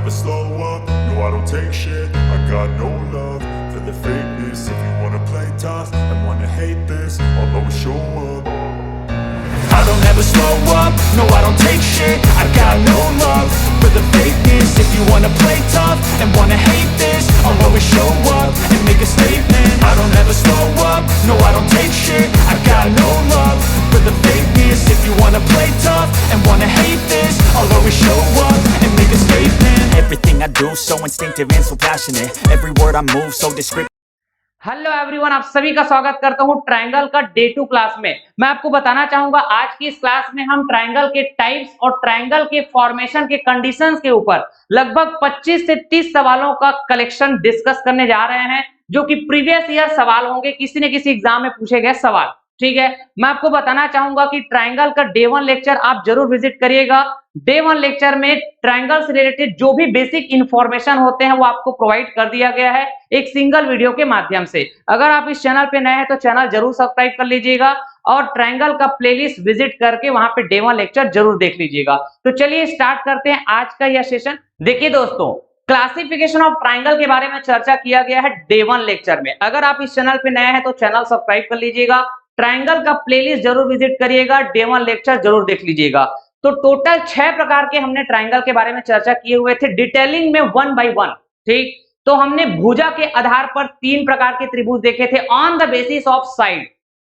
never slow up, no I don't take shit. I got no love for the fakeness. If you wanna play tough and wanna hate this, I'll always show up. I don't ever slow up, no I don't take shit. I got no love for the fakeness. If you wanna play tough and wanna hate this, I'll always show up and make a statement. I don't ever slow up, no I don't take shit. I got no love for the fakeness. If you wanna play tough and wanna hate this, I'll always show up and make a statement. Everything I do so instinctive and so passionate. Every word I move so descriptive. Hello everyone, आप सभी का स्वागत करता हूं triangle का day 2 class में। मैं आपको बताना चाहूंगा आज की इस क्लास में हम ट्रायंगल के टाइप्स और ट्रायंगल के फॉर्मेशन के कंडीशंस के ऊपर लगभग 25 से 30 सवालों का कलेक्शन डिस्कस करने जा रहे हैं, जो कि प्रीवियस ईयर सवाल होंगे, किसी न किसी एग्जाम में पूछे गए सवाल। ठीक है, मैं आपको बताना चाहूंगा कि ट्रायंगल का डे 1 लेक्चर आप जरूर विजिट करिएगा। डे 1 लेक्चर में ट्रायंगल से रिलेटेड जो भी बेसिक इंफॉर्मेशन होते हैं वो आपको प्रोवाइड कर दिया गया है एक सिंगल वीडियो के माध्यम से। अगर आप इस चैनल पे नए हैं तो चैनल जरूर सब्सक्राइब कर लीजिएगा और ट्रायंगल का प्लेलिस्ट विजिट करके वहां पे डे 1 लेक्चर जरूर देख लीजिएगा। तो चलिए स्टार्ट करते हैं आज का यह सेशन। देखिए दोस्तों, क्लासिफिकेशन ऑफ ट्रायंगल के बारे में चर्चा किया गया है डे 1 लेक्चर में। अगर आप इस चैनल पे नए हैं तो चैनल सब्सक्राइब कर लीजिएगा, ट्रायंगल का प्लेलिस्ट जरूर विजिट करिएगा, डे 1 लेक्चर जरूर देख लीजिएगा। तो टोटल 6 प्रकार के हमने ट्रायंगल के बारे में चर्चा किए हुए थे डिटेलिंग में 1 बाय 1। ठीक, तो हमने भुजा के आधार पर 3 प्रकार के त्रिभुज देखे थे on the basis of side.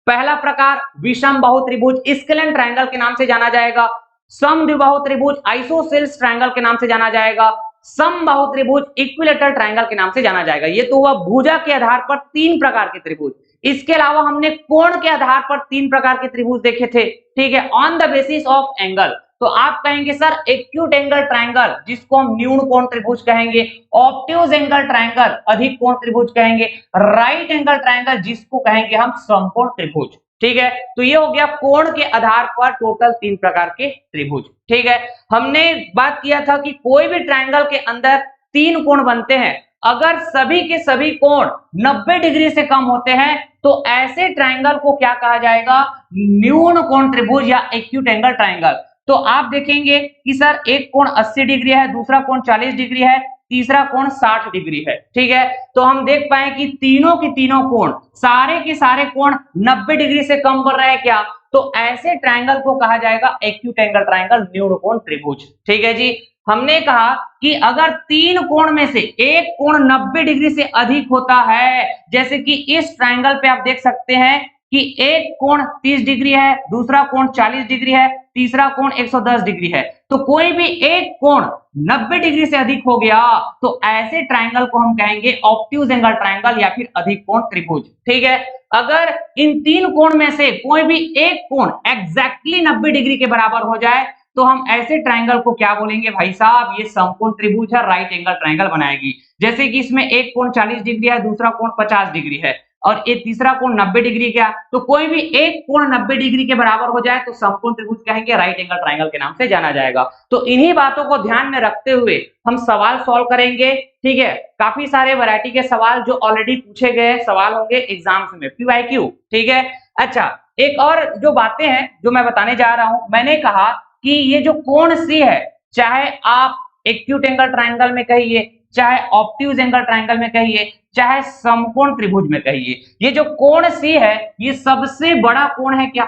पहला प्रकार विषम बाहु त्रिभुज स्केलेन ट्रायंगल के नाम से जाना जाएगा। समद्विबाहु त्रिभुज आइसोसेल्स ट्रायंगल के नाम से जाना जाएगा। समबाहु त्रिभुज इक्विलेटरल ट्रायंगल के नाम से जाना जाएगा। ये तो हुआ भुजा के आधार पर 3 प्रकार के त्रिभुज। इसके अलावा हमने कोण के आधार पर 3 प्रकार के त्रिभुज देखे थे। ठीक है, on the basis of angle. तो आप कहेंगे सर एक्यूट एंगल ट्रायंगल जिसको हम न्यून कोण त्रिभुज कहेंगे, ऑब्ट्यूज एंगल ट्रायंगल अधिक कोण त्रिभुज कहेंगे, राइट एंगल ट्रायंगल जिसको कहेंगे हम समकोण त्रिभुज। ठीक है, तो ये हो गया कोण के आधार पर टोटल 3 प्रकार के त्रिभुज। ठीक है, हमने बात किया था कि कोई भी ट्रायंगल के अंदर 3 कोण बनते हैं, अगर सभी के सभी कोण 90 डिग्री से कम होते हैं तो ऐसे ट्रायंगल को क्या कहा जाएगा, न्यून कोण त्रिभुज या एक्यूट एंगल ट्रायंगल। तो आप देखेंगे कि सर एक कोण 80 डिग्री है, दूसरा कोण 40 डिग्री है, तीसरा कोण 60 डिग्री है। ठीक है, तो हम देख पाए कि तीनों के तीनों कोण, सारे के सारे कोण 90 डिग्री से कम बढ़ रहे हैं क्या, तो ऐसे ट्रायंगल को कहा जाएगा एक्यूट एंगल ट्रायंगल, न्यून कोण त्रिभुज। ठीक है जी, हमने कहा कि अगर 3 कोण में से एक कोण 90 डिग्री से अधिक होता है, जैसे कि इस ट्रायंगल पे आप देख सकते हैं कि एक कोण 30 डिग्री है, दूसरा कोण 40 डिग्री है, तीसरा कोण 110 डिग्री है, तो कोई भी एक कोण 90 डिग्री से अधिक हो गया तो ऐसे ट्रायंगल को हम कहेंगे ऑब्ट्यूज एंगल ट्रायंगल या फिर अधिक कोण त्रिभुज। ठीक है, अगर इन 3 कोण में से कोई भी एक कोण एग्जैक्टली 90 डिग्री के बराबर हो जाए तो हम ऐसे ट्रायंगल को क्या बोलेंगे, भाई साहब ये समकोण त्रिभुज है, राइट एंगल ट्रायंगल बनाएगी। जैसे कि इसमें एक कोण 40 डिग्री है, दूसरा कोण 50 डिग्री है और ये तीसरा कोण 90 डिग्री का, तो कोई भी एक कोण 90 डिग्री के बराबर हो जाए तो समकोण त्रिभुज कहेंगे, राइट एंगल ट्रायंगल के नाम से जाना जाएगा। तो इन्हीं बातों को ध्यान में रखते हुए हम सवाल सॉल्व करेंगे। ठीक है, काफी सारे वैरायटी के सवाल जो ऑलरेडी पूछे गए सवाल होंगे एग्जाम्स में, PYQ। ठीक है, अच्छा एक और जो बातें हैं जो मैं बताने जा रहा हूं, मैंने कहा कि ये जो कोण C है, चाहे आप एक्यूट एंगल ट्रायंगल में कहिए, चाहे ऑब्ट्यूज एंगल ट्रायंगल में कहिए, चाहे समकोण त्रिभुज में कहिए, ये जो कोण C है ये सबसे बड़ा कोण है क्या,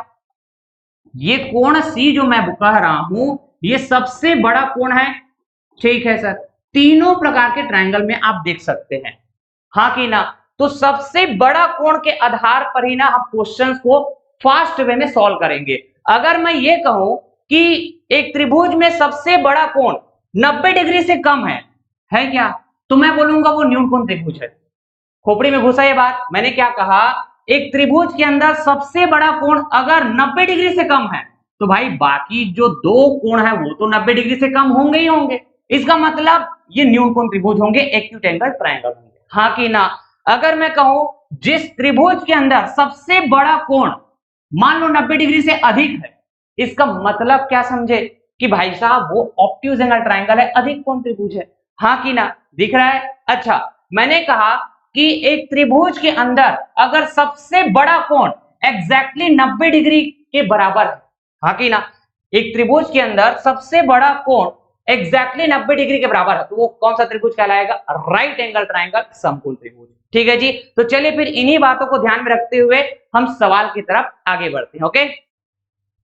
ये कोण C जो मैं कह रहा हूं ये सबसे बड़ा कोण है। ठीक है सर, तीनों प्रकार के ट्रायंगल में आप देख सकते हैं, हाँ कि ना। तो सबसे बड़ा कोण के आधार पर ही ना हम क्वेश्चंस को फास्ट वे में सॉल्व करेंगे। अगर मैं ये कहूं कि एक त्रिभुज में सबसे बड़ा कोण 90 डिग्री से कम है क्या, तो मैं बोलूंगा वो न्यून कोण त्रिभुज है। खोपड़ी में घुसा ये बात, मैंने क्या कहा, एक त्रिभुज के अंदर सबसे बड़ा कोण अगर 90 डिग्री से कम है तो भाई बाकी जो 2 कोण है वो तो 90 डिग्री से कम होंगे ही होंगे, इसका मतलब ये न्यून कोण त्रिभुज होंगे, एक्यूट एंगल ट्रायंगल होंगे, हाँ कि ना। अगर मैं कहूं जिस त्रिभुज के अंदर सबसे बड़ा कोण मान लो 90 डिग्री से अधिक है, इसका मतलब क्या समझे कि भाई साहब वो ऑब्ट्यूज एंगल ट्रायंगल है, अधिक कोण त्रिभुज है, हाँ कि ना, दिख रहा है। अच्छा, मैंने कहा कि एक त्रिभुज के अंदर अगर सबसे बड़ा कोण एग्जैक्टली 90 डिग्री के बराबर है, हाँ कि ना, एक त्रिभुज के अंदर सबसे बड़ा कोण एग्जैक्टली 90 डिग्री के बराबर है तो वो कौन सा त्रिभुज कहलाएगा? राइट एंगल ट्राइंगल, समकोण त्रिभुज। ठीक है जी, तो चलिए फिर इन्हीं बातों को ध्यान में रखते हुए हम सवाल की तरफ आगे बढ़ते हैं। ओके,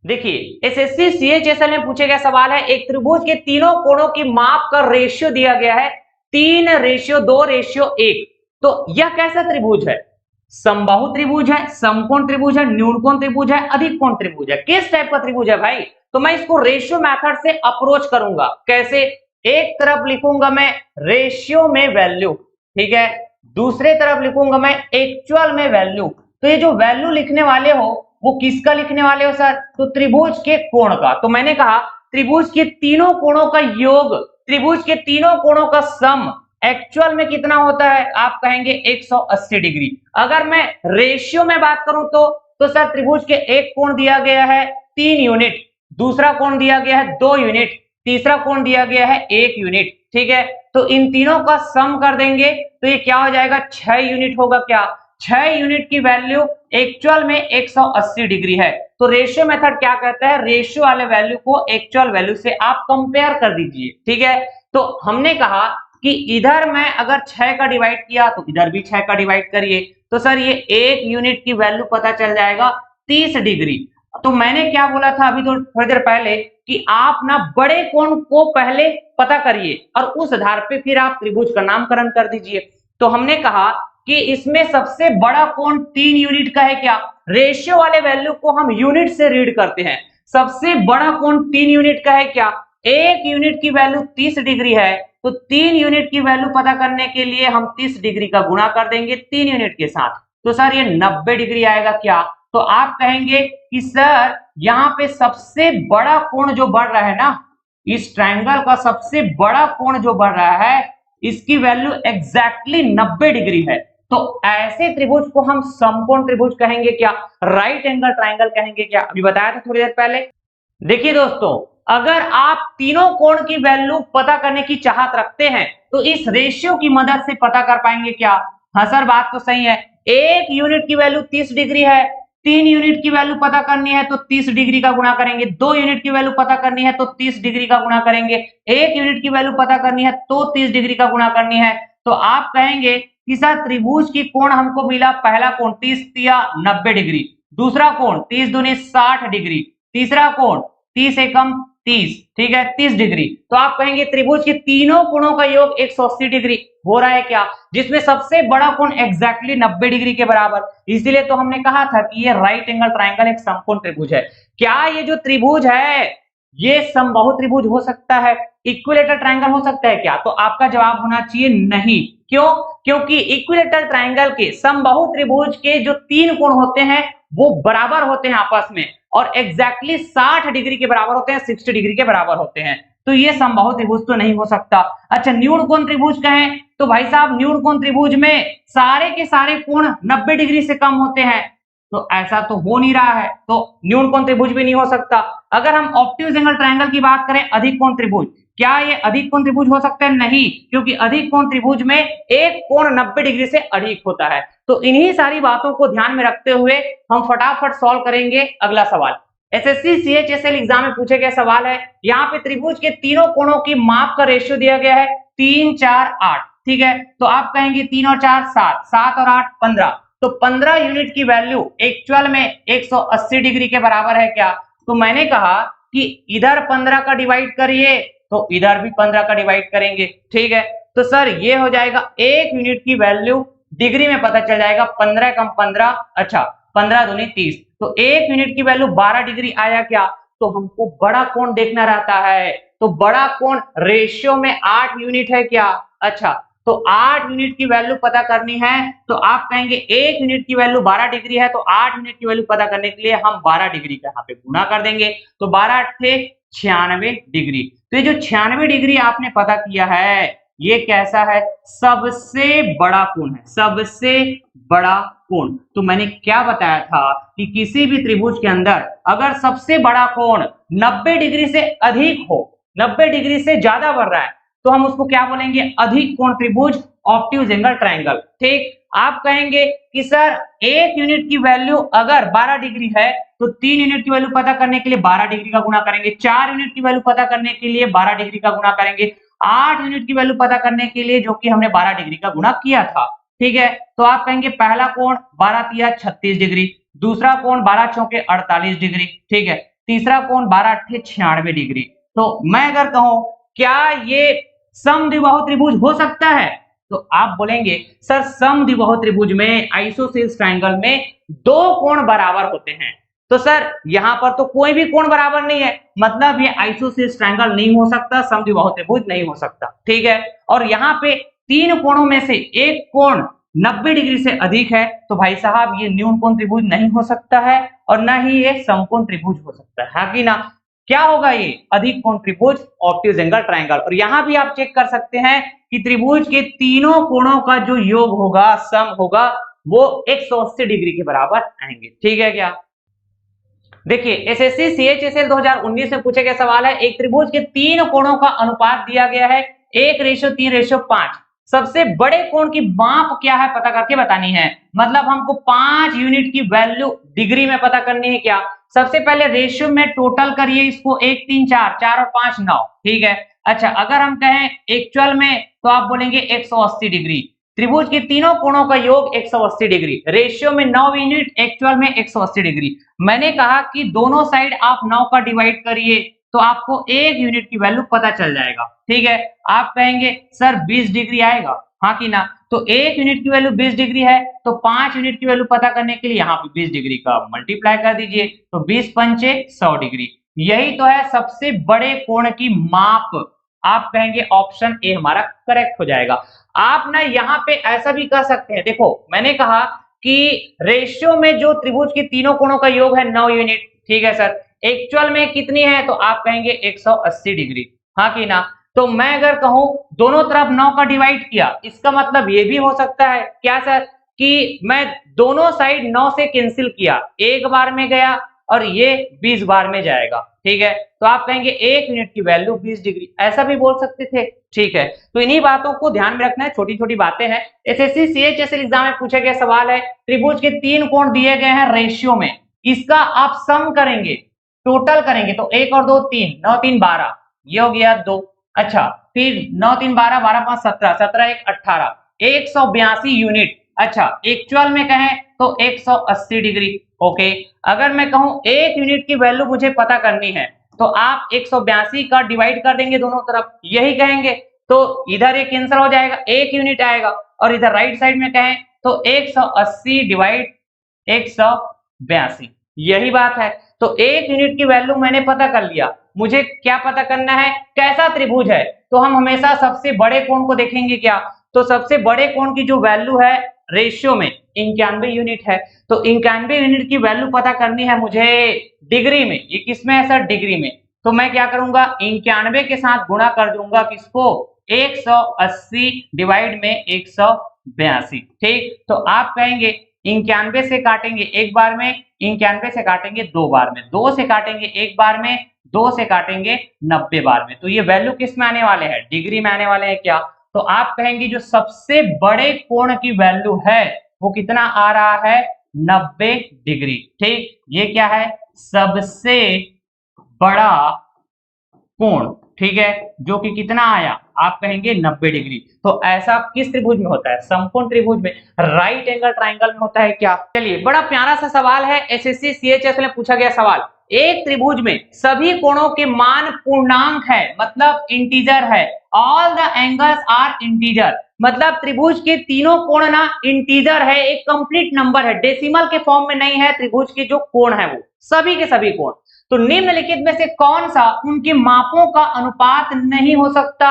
देखिए एसएससी सीएचएसएल में पूछे गया सवाल है, एक त्रिभुज के तीनों कोणों की माप का रेशियो दिया गया है 3:2:1। तो यह कैसा त्रिभुज है? समबाहु त्रिभुज है, समकोण त्रिभुज है, न्यूनकोण त्रिभुज है, अधिक कोण त्रिभुज है? किस टाइप का त्रिभुज है भाई? तो मैं इसको रेशियो मेथड से अप्रोच करूंगा। कैसे? एक तरफ लिखूंगा मैं रेशियो में वैल्यू, ठीक है, दूसरे तरफ लिखूंगा मैं एक्चुअल में वैल्यू। तो ये जो वैल्यू लिखने वाले हो वो किसका लिखने वाले हो सर? तो त्रिभुज के कोण का। तो मैंने कहा त्रिभुज के तीनों कोणों का योग, त्रिभुज के तीनों कोणों का सम एक्चुअल में कितना होता है? आप कहेंगे 180 डिग्री। अगर मैं रेशियो में बात करूं तो सर त्रिभुज के एक कोण दिया गया है 3 यूनिट, दूसरा कोण दिया गया है 2 यूनिट, तीसरा कोण दिया गया है 1 यूनिट। ठीक है, तो इन तीनों का सम कर देंगे तो ये क्या हो जाएगा? 6 यूनिट होगा। क्या 6 यूनिट की वैल्यू एक्चुअल में 180 डिग्री है। तो रेशियो मेथड क्या कहता है? रेशियो वाले वैल्यू को एक्चुअल वैल्यू से आप कंपेयर कर दीजिए। ठीक है, तो हमने कहा कि इधर मैं अगर 6 का डिवाइड किया तो इधर भी 6 का डिवाइड करिए, तो सर ये 1 यूनिट की वैल्यू पता चल जाएगा 30 डिग्री। तो मैंने क्या बोला था अभी तो थोड़ी देर पहले कि आप ना बड़े कोण को पहले पता करिए और उस आधार पे फिर आप त्रिभुज का नामकरण कर दीजिए। तो हमने कहा कि इसमें सबसे बड़ा कोण 3 यूनिट का है। क्या रेशियो वाले वैल्यू को हम यूनिट से रीड करते हैं? सबसे बड़ा कोण 3 यूनिट का है। क्या 1 यूनिट की वैल्यू 30 डिग्री है, तो 3 यूनिट की वैल्यू पता करने के लिए हम 30 डिग्री का गुणा कर देंगे 3 यूनिट के साथ, तो सर ये 90 डिग्री आएगा। क्या तो आप कहेंगे कि सर यहाँ पे सबसे बड़ा कोण जो बढ़ रहा है ना, इस ट्रायंगल का सबसे बड़ा कोण जो बढ़ रहा है इसकी वैल्यू एग्जैक्टली 90 डिग्री है। तो ऐसे त्रिभुज को हम समकोण त्रिभुज कहेंगे। क्या राइट एंगल ट्रायंगल कहेंगे। क्या अभी बताया था थोड़ी देर पहले। देखिए दोस्तों, अगर आप तीनों कोण की वैल्यू पता करने की चाहत रखते हैं तो इस रेशियो की मदद से पता कर पाएंगे। क्या हाँ सर, बात तो सही है। 1 यूनिट की वैल्यू 30 डिग्री है, 3 यूनिट की वैल्यू पता करनी है तो 30 डिग्री का गुणा करेंगे, 2 यूनिट की वैल्यू पता करनी है तो 30 डिग्री का गुणा करेंगे, 1 यूनिट की वैल्यू पता करनी है तो 30 डिग्री का गुणा करनी है। तो आप कहेंगे कि सर त्रिभुज की कोण हमको मिला, पहला कोण 30 दिया 90 डिग्री, दूसरा कोण 30 दूनी 60 डिग्री, तीसरा कोण 30 एकम 30, ठीक है 30 डिग्री। तो आप कहेंगे त्रिभुज के तीनों कोणों का योग 180 डिग्री हो रहा है। क्या जिसमें सबसे बड़ा कोण एग्जैक्टली 90 डिग्री के बराबर। इसीलिए तो हमने कहा था कि ये राइट एंगल ट्रायंगल एक समकोण त्रिभुज है। क्या ये जो त्रिभुज है ये समबाहु त्रिभुज हो सकता है, इक्विलेटरल ट्रायंगल हो सकता है? क्या तो आपका जवाब होना चाहिए नहीं। क्यों? क्योंकि इक्विलेटरल ट्रायंगल के, समबाहु त्रिभुज के जो 3 कोण होते हैं वो बराबर होते हैं आपस में और एग्जैक्टली 60 डिग्री के बराबर होते हैं, 60 डिग्री के बराबर होते हैं। तो ये समबाहु त्रिभुज तो नहीं हो सकता। अच्छा, न्यूनकोण त्रिभुज कहें तो भाई साहब न्यूनकोण त्रिभुज में सारे के सारे कोण 90 डिग्री से कम होते हैं, तो ऐसा तो हो नहीं रहा है, तो न्यूनकोण त्रिभुज भी नहीं हो सकता। अगर हम ऑब्ट्यूज एंगल ट्रायंगल की बात करें, अधिक कोण त्रिभुज, क्या ये अधिक कोण त्रिभुज हो सकता है? नहीं, क्योंकि अधिक कोण त्रिभुज में एक कोण 90 डिग्री से अधिक होता है। तो इन्हीं सारी बातों को ध्यान में रखते हुए हम फटाफट सॉल्व करेंगे अगला सवाल। एसएससी सीएचएसएल एग्जाम में पूछे गए सवाल है, यहाँ पे त्रिभुज के तीनों कोणों की माप का रेशियो दिया गया है 3, 4, 8। ठीक है, तो आप कहेंगे 3 और 4 7, 7 और 8 15, तो 15 यूनिट की वैल्यू एक्चुअल में 180 डिग्री के बराबर है। क्या तो मैंने कहा कि इधर 15 का डिवाइड करिए तो इधर भी 15 का डिवाइड करेंगे। ठीक है, तो सर ये हो जाएगा 1 यूनिट की वैल्यू डिग्री में पता चल जाएगा 15 कम 15, अच्छा 15 दूनी 30, तो 1 यूनिट की वैल्यू 12 डिग्री आया। क्या तो हमको बड़ा कोण देखना रहता है, तो बड़ा कोण रेशियो में 8 यूनिट है। क्या अच्छा, तो 8 यूनिट की वैल्यू पता करनी है तो आप कहेंगे 1 यूनिट की वैल्यू 12 डिग्री है, तो 8 यूनिट की वैल्यू पता करने के लिए हम 12 डिग्री का यहाँ पे गुणा कर देंगे, तो 12 थे 96 डिग्री। तो ये जो 96 डिग्री आपने पता किया है ये कैसा है? सबसे बड़ा कोण है, सबसे बड़ा कोण। तो मैंने क्या बताया था कि किसी भी त्रिभुज के अंदर अगर सबसे बड़ा कोण 90 डिग्री से अधिक हो, 90 डिग्री से ज्यादा बढ़ रहा है, तो हम उसको क्या बोलेंगे? अधिक कोण त्रिभुज, ऑब्ट्यूज एंगल ट्रायंगल। ठीक, आप कहेंगे कि सर 1 यूनिट की वैल्यू अगर 12 डिग्री है तो 3 यूनिट की वैल्यू पता करने के लिए 12 डिग्री का गुणा करेंगे, 4 यूनिट की वैल्यू पता करने के लिए 12 डिग्री का गुणा करेंगे, 8 यूनिट की वैल्यू पता करने के लिए जो कि हमने 12 डिग्री का गुणा किया था। ठीक है, तो आप कहेंगे पहला कोण 12 तिया 36 डिग्री, दूसरा कोण 12 चौके 48 डिग्री, ठीक है, तीसरा कोण 12 अट्ठे 96 डिग्री। तो मैं अगर कहूं क्या ये समद्विबाहु त्रिभुज हो सकता है, तो आप बोलेंगे सर समद्विबाहु त्रिभुज में आइसोसेल्स ट्रायंगल में दो कोण बराबर होते हैं। तो सर यहां पर तो कोई भी कोण बराबर नहीं है, मतलब ये आइसोसेल्स ट्रायंगल नहीं हो सकता, समद्विबाहु त्रिभुज नहीं हो सकता। ठीक है, और यहाँ पे तीन कोणों में से एक कोण 90 डिग्री से अधिक है, तो भाई साहब ये न्यून कोण त्रिभुज नहीं हो सकता है और न ही ये समकोण त्रिभुज हो सकता है, हाँ कि ना। क्या होगा ये अधिक कोण त्रिभुज, ऑब्ट्यूज एंगल ट्रायंगल। और यहां भी आप चेक कर सकते हैं कि त्रिभुज के तीनों कोणों का जो योग होगा, सम होगा, वो 180 डिग्री के बराबर आएंगे। ठीक है क्या? देखिए एसएससी सीएचएसएल 2019 में पूछे गए सवाल है, एक त्रिभुज के तीन कोणों का अनुपात दिया गया है 1:3:5। सबसे बड़े कोण की माप क्या है पता करके बतानी है, मतलब हमको 5 यूनिट की वैल्यू डिग्री में पता करनी है। क्या सबसे पहले रेशियो में टोटल करिए इसको, 1 3 4, 4 और 5 9। ठीक है, अच्छा अगर हम कहें एक्चुअल में तो आप बोलेंगे 180 डिग्री। त्रिभुज के तीनों कोणों का योग 180 डिग्री, रेशियो में 9 यूनिट, एक्चुअल में 180 डिग्री। मैंने कहा कि दोनों साइड आप 9 का डिवाइड करिए तो आपको 1 यूनिट की वैल्यू पता चल जाएगा। ठीक है, आप कहेंगे सर 20 डिग्री आएगा, हाँ कि ना। तो 1 यूनिट की वैल्यू 20 डिग्री है, तो 5 यूनिट की वैल्यू पता करने के लिए यहाँ पे 20 डिग्री का मल्टीप्लाई कर दीजिए, तो 20 पंचे 100 डिग्री। यही तो है सबसे बड़े कोण की माप। आप कहेंगे ऑप्शन ए हमारा करेक्ट हो जाएगा। आप ना यहाँ पे ऐसा भी कर सकते हैं, देखो मैंने कहा कि रेशियो में जो त्रिभुज के तीनों कोणों का योग है 9 यूनिट। ठीक है सर, एक्चुअल में कितनी है तो आप कहेंगे 180 डिग्री, हाँ कि ना। तो मैं अगर कहूं दोनों तरफ 9 का डिवाइड किया, इसका मतलब ये भी हो सकता है क्या सर कि मैं दोनों साइड 9 से कैंसिल किया, एक बार में गया और ये 20 बार में जाएगा। ठीक है, तो आप कहेंगे 1 यूनिट की वैल्यू 20 डिग्री, ऐसा भी बोल सकते थे। ठीक है, तो इन्हीं बातों को ध्यान में रखना है, छोटी छोटी बातें हैं। एसएससी सीएचएसएल एग्जाम में पूछे गए सवाल है, त्रिभुज के तीन कोण दिए गए हैं रेशियो में, इसका आप सम करेंगे, टोटल करेंगे, तो 1 और 2 3, 9 3 12, ये हो गया 2। अच्छा फिर 9 3 12, 12 5 17, 17 1 18, 182 यूनिट। अच्छा एक्चुअल में कहें तो 180 डिग्री। ओके, अगर मैं कहूं 1 यूनिट की वैल्यू मुझे पता करनी है तो आप 182 का डिवाइड कर देंगे दोनों तरफ, यही कहेंगे, तो इधर ये कैंसिल हो जाएगा, 1 यूनिट आएगा। और इधर राइट साइड में कहें तो 180 डिवाइड 182, यही बात है। तो 1 यूनिट की वैल्यू मैंने पता कर लिया, मुझे क्या पता करना है, कैसा त्रिभुज है। तो हम हमेशा सबसे बड़े कोण को देखेंगे। क्या तो सबसे बड़े कोण की जो वैल्यू है रेशियो में 91 यूनिट है, तो 91 यूनिट की वैल्यू पता करनी है मुझे डिग्री में। ये किसमें है सर, डिग्री में। तो मैं क्या करूंगा, 91 के साथ गुणा कर दूंगा, किसको, 180 डिवाइड में 182। ठीक, तो आप कहेंगे 91 से काटेंगे एक बार में, 91 से काटेंगे दो बार में, 2 से काटेंगे एक बार में, 2 से काटेंगे 90 बार में। तो ये वैल्यू किस में आने वाले हैं, डिग्री में आने वाले हैं। क्या तो आप कहेंगे जो सबसे बड़े कोण की वैल्यू है वो कितना आ रहा है, 90 डिग्री। ठीक, ये क्या है, सबसे बड़ा कोण। ठीक है, जो कि कितना आया, आप कहेंगे 90 डिग्री। तो ऐसा किस त्रिभुज में होता है, समकोण त्रिभुज में, राइट एंगल ट्रायंगल में होता है। क्या चलिए बड़ा प्यारा सा सवाल है, एसएससी सीएचएस में पूछा गया सवाल, एक त्रिभुज में सभी कोणों के मान पूर्णांक है, मतलब इंटीजर है, all the angles are integer, मतलब त्रिभुज के तीनों कोण ना इंटीजर है, एक कंप्लीट नंबर है, डेसिमल के फॉर्म में नहीं है। त्रिभुज के जो कोण है वो सभी के सभी कोण, तो निम्नलिखित में से कौन सा उनके मापों का अनुपात नहीं हो सकता।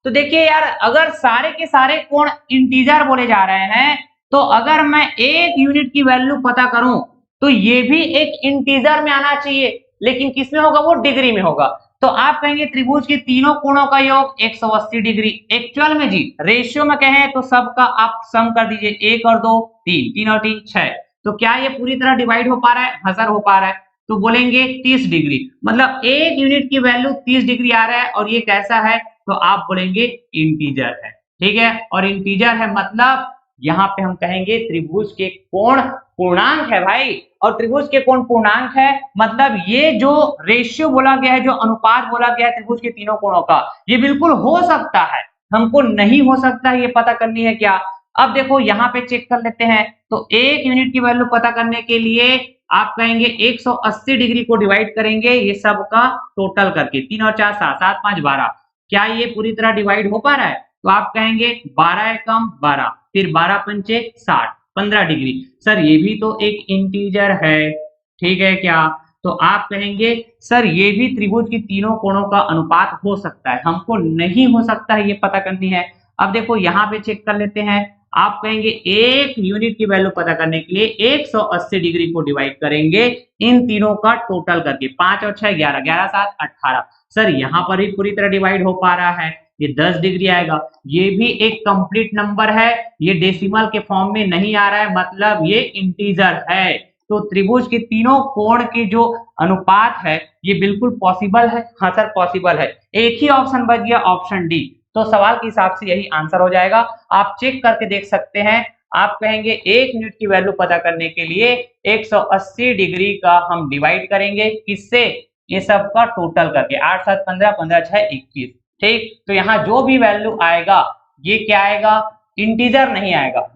तो देखिए यार, अगर सारे के सारे कोण इंटीजर बोले जा रहे हैं, तो अगर मैं 1 यूनिट की वैल्यू पता करूं तो ये भी एक इंटीजर में आना चाहिए, लेकिन किसमें होगा, वो डिग्री में होगा। तो आप कहेंगे त्रिभुज के तीनों कोणों का योग 180 डिग्री। एक्चुअल में जी रेशियो में कहें तो सबका आप सम कर दीजिए, 1 और 2 3, 3 और 3 6। तो क्या ये पूरी तरह डिवाइड हो पा रहा है, हजर हो पा रहा है, तो बोलेंगे 30 डिग्री, मतलब 1 यूनिट की वैल्यू 30 डिग्री आ रहा है, और ये कैसा है, तो आप बोलेंगे इंटीजर है। ठीक है, और इंटीजर है मतलब यहाँ पे हम कहेंगे त्रिभुज के कोण पूर्णांक है भाई, और त्रिभुज के कोण पूर्णांक है मतलब ये जो रेशियो बोला गया है, जो अनुपात बोला गया है त्रिभुज के तीनों कोणों का, ये बिल्कुल हो सकता है, हमको नहीं हो सकता है ये पता करनी है क्या। अब देखो यहाँ पे चेक कर लेते हैं, तो एक यूनिट की वैल्यू पता करने के लिए आप कहेंगे 180 डिग्री को डिवाइड करेंगे ये सब का टोटल करके, 3 और 4 7, 7 5 12, क्या ये पूरी तरह डिवाइड हो पा रहा है? तो आप कहेंगे 12 एकम 12, फिर 12 पंचे 60, 15 डिग्री। सर ये भी तो एक इंटीजर है, ठीक है क्या? तो आप कहेंगे सर ये भी त्रिभुज की तीनों कोणों का अनुपात हो सकता है, हमको नहीं हो सकता है ये पता करनी है। अब देखो यहाँ पे चेक कर लेते हैं, आप कहेंगे एक यूनिट की वैल्यू पता करने के लिए 180 डिग्री को डिवाइड करेंगे इन तीनों का टोटल करके, 5 और 6 11, 11 7 18। सर यहाँ पर ही पूरी तरह डिवाइड हो पा रहा है, ये 10 डिग्री आएगा। ये भी एक कंप्लीट नंबर है, ये डेसिमल के फॉर्म में नहीं आ रहा है, मतलब ये इंटीजर है। तो त्रिभुज के तीनों कोण के जो अनुपात है ये बिल्कुल पॉसिबल है। हाँ सर पॉसिबल है, एक ही ऑप्शन बच गया, ऑप्शन डी। तो सवाल के हिसाब से यही आंसर हो जाएगा, आप चेक करके देख सकते हैं। आप कहेंगे एक यूनिट की वैल्यू पता करने के लिए 180 डिग्री का हम डिवाइड करेंगे किससे, ये सब का टोटल करके, 8 7 15, 15 6 21, ठीक। तो यहाँ जो भी वैल्यू आएगा ये क्या आएगा, इंटीजर नहीं आएगा,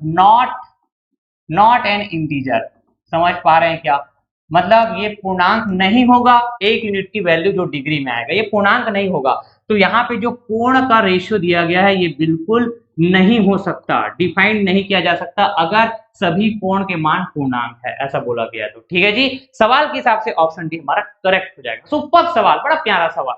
नॉट एन इंटीजर। समझ पा रहे हैं क्या? मतलब ये पूर्णांक नहीं होगा, एक यूनिट की वैल्यू जो डिग्री में आएगा ये पूर्णांक नहीं होगा। तो यहाँ पे जो कोण का रेशियो दिया गया है ये बिल्कुल नहीं हो सकता, डिफाइन नहीं किया जा सकता अगर सभी कोण के मान पूर्णांक है, ऐसा बोला गया है। तो ठीक है जी, सवाल के हिसाब से ऑप्शन डी हमारा करेक्ट हो जाएगा। सुपर सवाल, बड़ा प्यारा सवाल।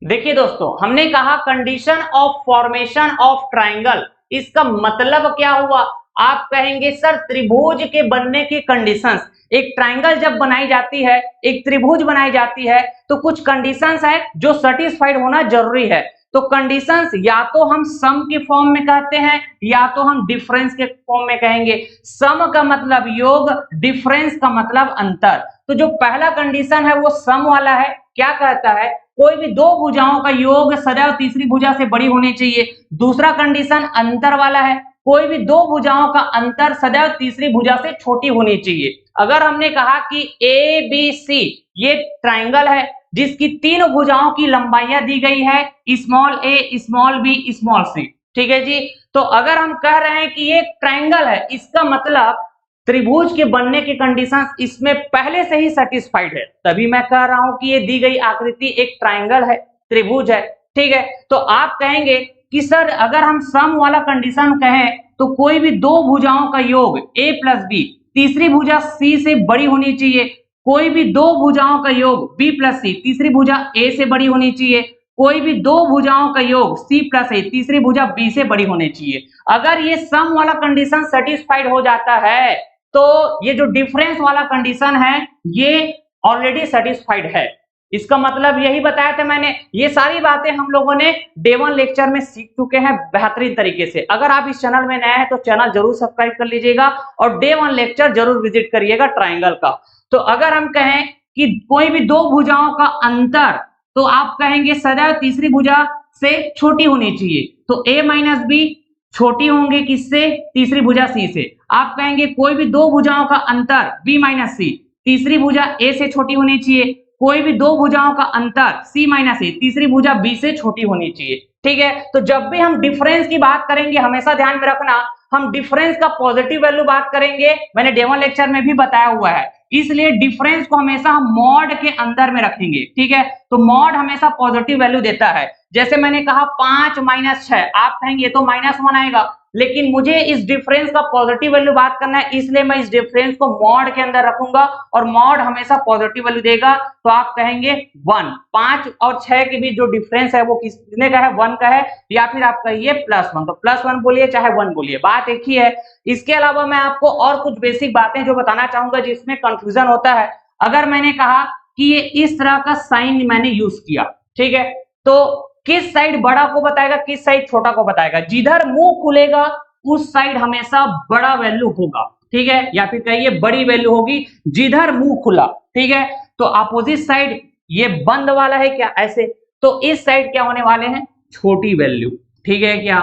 देखिए दोस्तों, हमने कहा condition of formation of triangle, इसका मतलब क्या हुआ? आप कहेंगे सर त्रिभुज के बनने की कंडीशंस, एक ट्राइंगल जब बनाई जाती है, एक त्रिभुज बनाई जाती है तो कुछ कंडीशंस है जो सेटिस्फाइड होना जरूरी है। तो कंडीशंस या तो हम सम के फॉर्म में कहते हैं या तो हम डिफरेंस के फॉर्म में कहेंगे। सम का मतलब योग, डिफरेंस का मतलब अंतर। तो जो पहला कंडीशन है वो सम वाला है, क्या कहता है, कोई भी दो भुजाओं का योग सदैव तीसरी भुजा से बड़ी होनी चाहिए। दूसरा कंडीशन अंतर वाला है, कोई भी दो भुजाओं का अंतर सदैव तीसरी भुजा से छोटी होनी चाहिए। अगर हमने कहा कि ए बी सी ये ट्राइंगल है जिसकी तीन भुजाओं की लंबाइयां दी गई है, स्मॉल ए स्मॉल बी स्मॉल सी, ठीक है जी। तो अगर हम कह रहे हैं कि ये ट्राइंगल है, इसका मतलब त्रिभुज के बनने की कंडीशन इसमें पहले से ही सेटिस्फाइड है, तभी मैं कह रहा हूं कि ये दी गई आकृति एक ट्राइंगल है, त्रिभुज है, ठीक है। तो आप कहेंगे कि सर अगर हम सम वाला कंडीशन कहें तो कोई भी दो भुजाओं का योग a प्लस बी, तीसरी भुजा c से बड़ी होनी चाहिए। कोई भी दो भुजाओं का योग b प्लस सी, तीसरी भुजा a से बड़ी होनी चाहिए। कोई भी दो भुजाओं का योग c प्लस a, तीसरी भुजा b से बड़ी होनी चाहिए। अगर ये सम वाला कंडीशन सेटिस्फाइड हो जाता है तो ये जो डिफरेंस वाला कंडीशन है ये ऑलरेडी सेटिस्फाइड है। इसका मतलब यही बताया था मैंने, ये सारी बातें हम लोगों ने डे 1 लेक्चर में सीख चुके हैं बेहतरीन तरीके से। अगर आप इस चैनल में नए हैं तो चैनल जरूर सब्सक्राइब कर लीजिएगा और डे 1 लेक्चर जरूर विजिट करिएगा ट्राइंगल का। तो अगर हम कहें कि कोई भी दो भुजाओं का अंतर, तो आप कहेंगे सदैव तीसरी भुजा से छोटी होनी चाहिए। तो a माइनस बी छोटी होंगे किससे, तीसरी भुजा c से। आप कहेंगे कोई भी दो भुजाओं का अंतर b माइनस सी, तीसरी भुजा a से छोटी होनी चाहिए। कोई भी दो भुजाओं का अंतर c माइनस ए, तीसरी भुजा b से छोटी होनी चाहिए, ठीक है। तो जब भी हम डिफरेंस की बात करेंगे हमेशा ध्यान में रखना, हम डिफरेंस का पॉजिटिव वैल्यू बात करेंगे, मैंने डे 1 लेक्चर में भी बताया हुआ है। इसलिए डिफरेंस को हमेशा हम मॉड के अंदर में रखेंगे, ठीक है। तो मॉड हमेशा पॉजिटिव वैल्यू देता है। जैसे मैंने कहा 5 माइनस 6, आप कहेंगे तो -1 आएगा, लेकिन मुझे इस डिफरेंस का पॉजिटिव वैल्यू बात करना है, इसलिए मैं इस डिफरेंस को मॉड के अंदर रखूंगा और मॉड हमेशा पॉजिटिव वैल्यू देगा। तो आप कहेंगे 1, 5 और 6 के बीच जो डिफरेंस है वो किसने का है, 1 का है, या फिर आप कहिए +1, तो +1 बोलिए चाहे 1 बोलिए, बात एक ही है। इसके अलावा मैं आपको और कुछ बेसिक बातें जो बताना चाहूंगा जिसमें कंफ्यूजन होता है। अगर मैंने कहा कि ये इस तरह का साइन मैंने यूज किया, ठीक है, तो किस साइड बड़ा को बताएगा, किस साइड छोटा को बताएगा। जिधर मुंह खुलेगा उस साइड हमेशा बड़ा वैल्यू होगा, ठीक है, या फिर कहिए बड़ी वैल्यू होगी जिधर मुंह खुला, ठीक है। तो अपोजिट साइड ये बंद वाला है क्या, ऐसे, तो इस साइड क्या होने वाले हैं, छोटी वैल्यू, ठीक है क्या।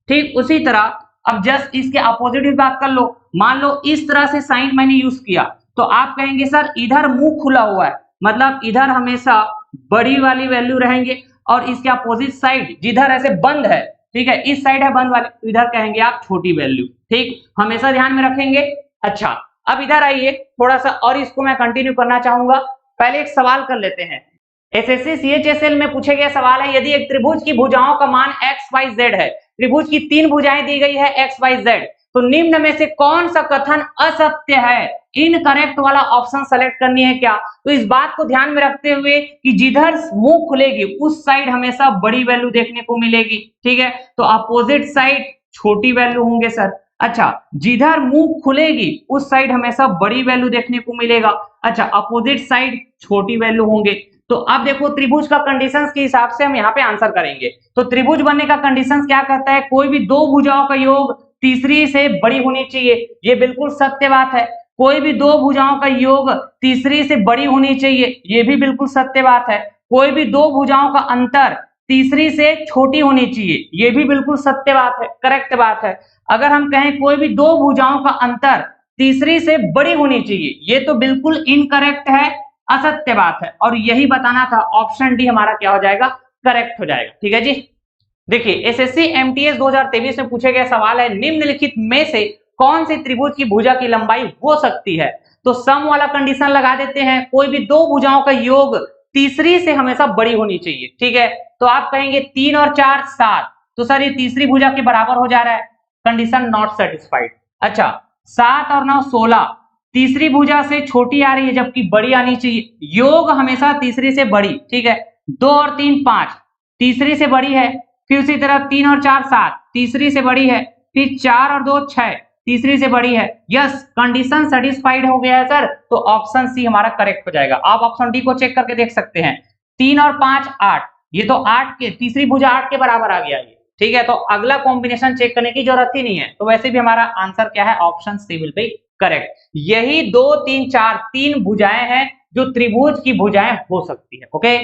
ठीक उसी तरह अब जस्ट इसके अपोजिट भी बात कर लो, मान लो इस तरह से साइन मैंने यूज किया तो आप कहेंगे सर इधर मुंह खुला हुआ है, मतलब इधर हमेशा बड़ी वाली वैल्यू रहेंगे और इसके अपोजिट साइड जिधर ऐसे बंद है, ठीक है, इस साइड है बंद वाले, तो इधर कहेंगे आप छोटी वैल्यू, ठीक, हमेशा ध्यान में रखेंगे। अच्छा, अब इधर आइए थोड़ा सा और इसको मैं कंटिन्यू करना चाहूंगा। पहले एक सवाल कर लेते हैं। एसएससी सीएचएसएल में पूछे गए सवाल है, यदि एक त्रिभुज की भुजाओं का मान एक्स वाई जेड है, त्रिभुज की 3 भुजाएं दी गई है एक्स वाई जेड, तो निम्न में से कौन सा कथन असत्य है? इनकरेक्ट वाला ऑप्शन सेलेक्ट करनी है क्या? तो इस बात को ध्यान में रखते हुए कि जिधर मुंह खुलेगी उस साइड हमेशा बड़ी वैल्यू देखने को मिलेगी, ठीक है, तो अपोजिट साइड छोटी वैल्यू होंगे सर। अच्छा, जिधर मुंह खुलेगी उस साइड हमेशा बड़ी वैल्यू देखने को मिलेगा, अच्छा, अपोजिट साइड छोटी वैल्यू होंगे। तो अब देखो त्रिभुज का कंडीशंस के हिसाब से हम यहाँ पे आंसर करेंगे। तो त्रिभुज बनने का कंडीशंस क्या कहता है? कोई भी दो भुजाओं का योग तीसरी से बड़ी होनी चाहिए, ये बिल्कुल सत्य बात है। कोई भी दो भुजाओं का योग तीसरी से बड़ी होनी चाहिए, ये भी बिल्कुल सत्य बात है। कोई भी दो भुजाओं का अंतर तीसरी से छोटी होनी चाहिए, ये भी बिल्कुल सत्य बात है, करेक्ट बात है। अगर हम कहें कोई भी दो भुजाओं का अंतर तीसरी से बड़ी होनी चाहिए, ये तो बिल्कुल इनकरेक्ट है, असत्य बात है, और यही बताना था। ऑप्शन डी हमारा क्या हो जाएगा? करेक्ट हो जाएगा। ठीक है जी। देखिए एसएससी एमटीएस 2023 में पूछे गए सवाल है, निम्नलिखित में से कौन सी त्रिभुज की भुजा की लंबाई हो सकती है? तो सम वाला कंडीशन लगा देते हैं, कोई भी दो भुजाओं का योग तीसरी से हमेशा बड़ी होनी चाहिए, ठीक है। तो आप कहेंगे 3 और 4 7, तो सर ये तीसरी भुजा के बराबर हो जा रहा है, कंडीशन नॉट सेटिस्फाइड। अच्छा, 7 और 9 16, तीसरी भुजा से छोटी आ रही है जबकि बड़ी आनी चाहिए, योग हमेशा तीसरी से बड़ी, ठीक है। 2 और 3 5, तीसरी से बड़ी है, फिर उसी तरह 3 और 4 7, तीसरी से बड़ी है, फिर 4 और 2 6, तीसरी से बड़ी है। यस, कंडीशन सेटिस्फाइड हो गया है सर, तो ऑप्शन सी हमारा करेक्ट हो जाएगा। आप ऑप्शन डी को चेक करके देख सकते हैं, 3 और 5 8, ये तो 8 के तीसरी भुजा 8 के बराबर आ गया ये, ठीक है। तो अगला कॉम्बिनेशन चेक करने की जरूरत ही नहीं है, तो वैसे भी हमारा आंसर क्या है? Option C will be correct. यही 2 3 4 3 भुजाएं हैं जो त्रिभुज की भुजाएं हो सकती है। ओके,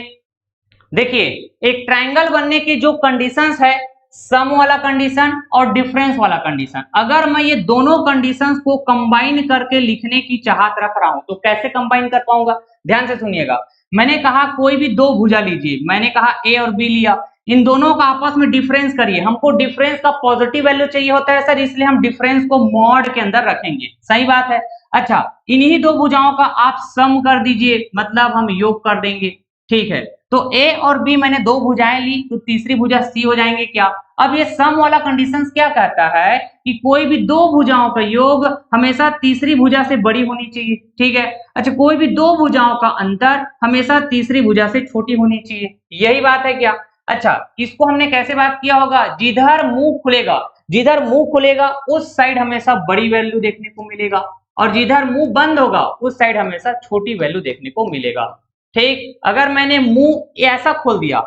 देखिए एक ट्रायंगल बनने की जो कंडीशंस है, सम वाला कंडीशन और डिफरेंस वाला कंडीशन, अगर मैं ये दोनों कंडीशंस को कंबाइन करके लिखने की चाहत रख रहा हूं तो कैसे कंबाइन कर पाऊंगा? ध्यान से सुनिएगा। मैंने कहा कोई भी दो भुजा लीजिए, मैंने कहा ए और बी लिया, इन दोनों का आपस में डिफरेंस करिए। हमको डिफरेंस का पॉजिटिव वैल्यू चाहिए होता है सर, इसलिए हम डिफरेंस को मॉड के अंदर रखेंगे, सही बात है। अच्छा, इन्हीं दो भुजाओं का आप सम कर दीजिए, मतलब हम योग कर देंगे, ठीक है। तो ए और बी मैंने दो भुजाएं ली, तो तीसरी भुजा सी हो जाएंगे क्या? अब ये सम वाला कंडीशंस क्या कहता है कि कोई भी दो भुजाओं का योग हमेशा तीसरी भुजा से बड़ी होनी चाहिए, ठीक है। अच्छा, कोई भी दो भुजाओं का अंतर हमेशा तीसरी भुजा से छोटी होनी चाहिए, यही बात है क्या? अच्छा, इसको हमने कैसे बात किया होगा? जिधर मुंह खुलेगा, जिधर मुंह खुलेगा उस साइड हमेशा बड़ी वैल्यू देखने को मिलेगा, और जिधर मुंह बंद होगा उस साइड हमेशा छोटी वैल्यू देखने को मिलेगा, ठीक। अगर मैंने मुंह ऐसा खोल दिया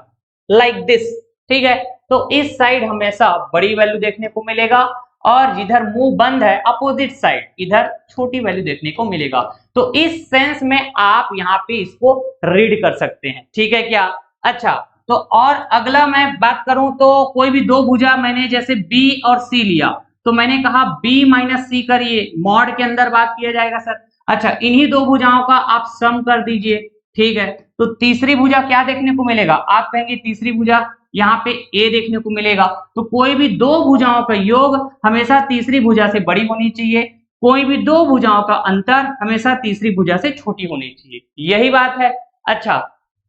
लाइक दिस, ठीक है, तो इस साइड हमेशा बड़ी वैल्यू देखने को मिलेगा, और जिधर मुंह बंद है अपोजिट साइड इधर छोटी वैल्यू देखने को मिलेगा। तो इस सेंस में आप यहाँ पे इसको रीड कर सकते हैं, ठीक है क्या? अच्छा, तो और अगला मैं बात करूं तो कोई भी दो भुजा मैंने जैसे बी और सी लिया, तो मैंने कहा बी माइनस सी करिए, मॉड के अंदर बात किया जाएगा सर। अच्छा, इन्हीं दो भुजाओं का आप सम कर दीजिए, ठीक है। तो तीसरी भुजा क्या देखने को मिलेगा? आप कहेंगे तीसरी भुजा यहाँ पे ए देखने को मिलेगा। तो कोई भी दो भुजाओं का योग हमेशा तीसरी भुजा से बड़ी होनी चाहिए, कोई भी दो भुजाओं का अंतर हमेशा तीसरी भुजा से छोटी होनी चाहिए, यही बात है। अच्छा,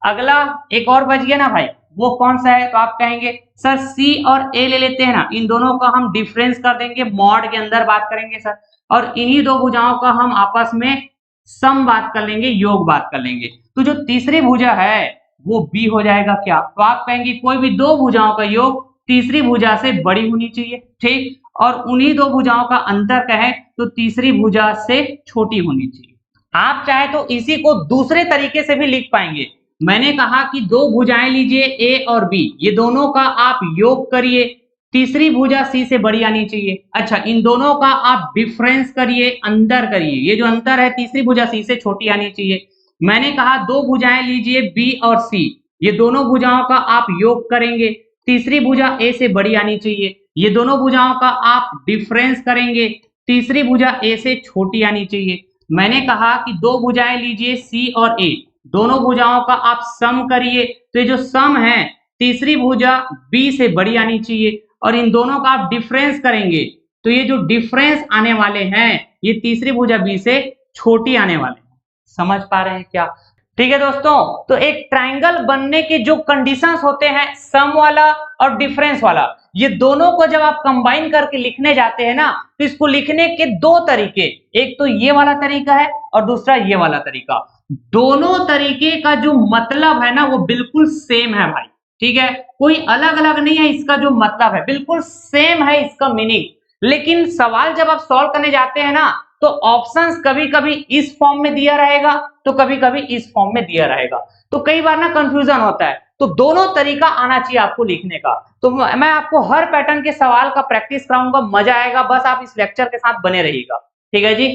अगला एक और बच गया ना भाई, वो कौन सा है? तो आप कहेंगे सर सी और ए ले लेते हैं ना, इन दोनों का हम डिफरेंस कर देंगे, मॉड के अंदर बात करेंगे सर, और इन्हीं दो भुजाओं का हम आपस में सम बात कर लेंगे, योग बात कर लेंगे। तो जो तीसरी भुजा है वो बी हो जाएगा क्या? तो आप कहेंगे कोई भी दो भुजाओं का योग तीसरी भुजा से बड़ी होनी चाहिए, ठीक, और उन्हीं दो भुजाओं का अंतर कहें तो तीसरी भुजा से छोटी होनी चाहिए। आप चाहे तो इसी को दूसरे तरीके से भी लिख पाएंगे। मैंने कहा कि दो भुजाएं लीजिए ए और बी, ये दोनों का आप योग करिए, तीसरी भुजा सी से बड़ी आनी चाहिए। अच्छा, इन दोनों का आप डिफरेंस करिए, अंतर करिए, ये जो अंतर है तीसरी भुजा सी से छोटी आनी चाहिए। मैंने कहा दो भुजाएं लीजिए बी और सी, ये दोनों भुजाओं का आप योग करेंगे, तीसरी भुजा ए से बड़ी आनी चाहिए। ये दोनों भुजाओं का आप डिफरेंस करेंगे, तीसरी भुजा ए से छोटी आनी चाहिए। मैंने कहा कि दो भुजाएं लीजिए सी और ए, दोनों भुजाओं का आप सम करिए, तो ये जो सम है तीसरी भुजा बी से बड़ी आनी चाहिए और इन दोनों का आप डिफरेंस करेंगे तो ये जो डिफरेंस आने वाले हैं ये तीसरी भुजा बी से छोटी आने वाले हैं। समझ पा रहे हैं क्या? ठीक है दोस्तों, तो एक ट्राइंगल बनने के जो कंडीशंस होते हैं सम वाला और डिफरेंस वाला, ये दोनों को जब आप कंबाइन करके लिखने जाते हैं ना तो इसको लिखने के दो तरीके, एक तो ये वाला तरीका है और दूसरा ये वाला तरीका। दोनों तरीके का जो मतलब है ना वो बिल्कुल सेम है भाई, ठीक है, कोई अलग अलग नहीं है, इसका जो मतलब है बिल्कुल सेम है इसका मीनिंग। लेकिन सवाल जब आप सॉल्व करने जाते हैं ना तो ऑप्शंस कभी कभी इस फॉर्म में दिया रहेगा तो कभी कभी इस फॉर्म में दिया रहेगा, तो कई बार ना कंफ्यूजन होता है। तो दोनों तरीका आना चाहिए आपको लिखने का। तो मैं आपको हर पैटर्न के सवाल का प्रैक्टिस कराऊंगा, मजा आएगा, बस आप इस लेक्चर के साथ बने रहिएगा। ठीक है जी।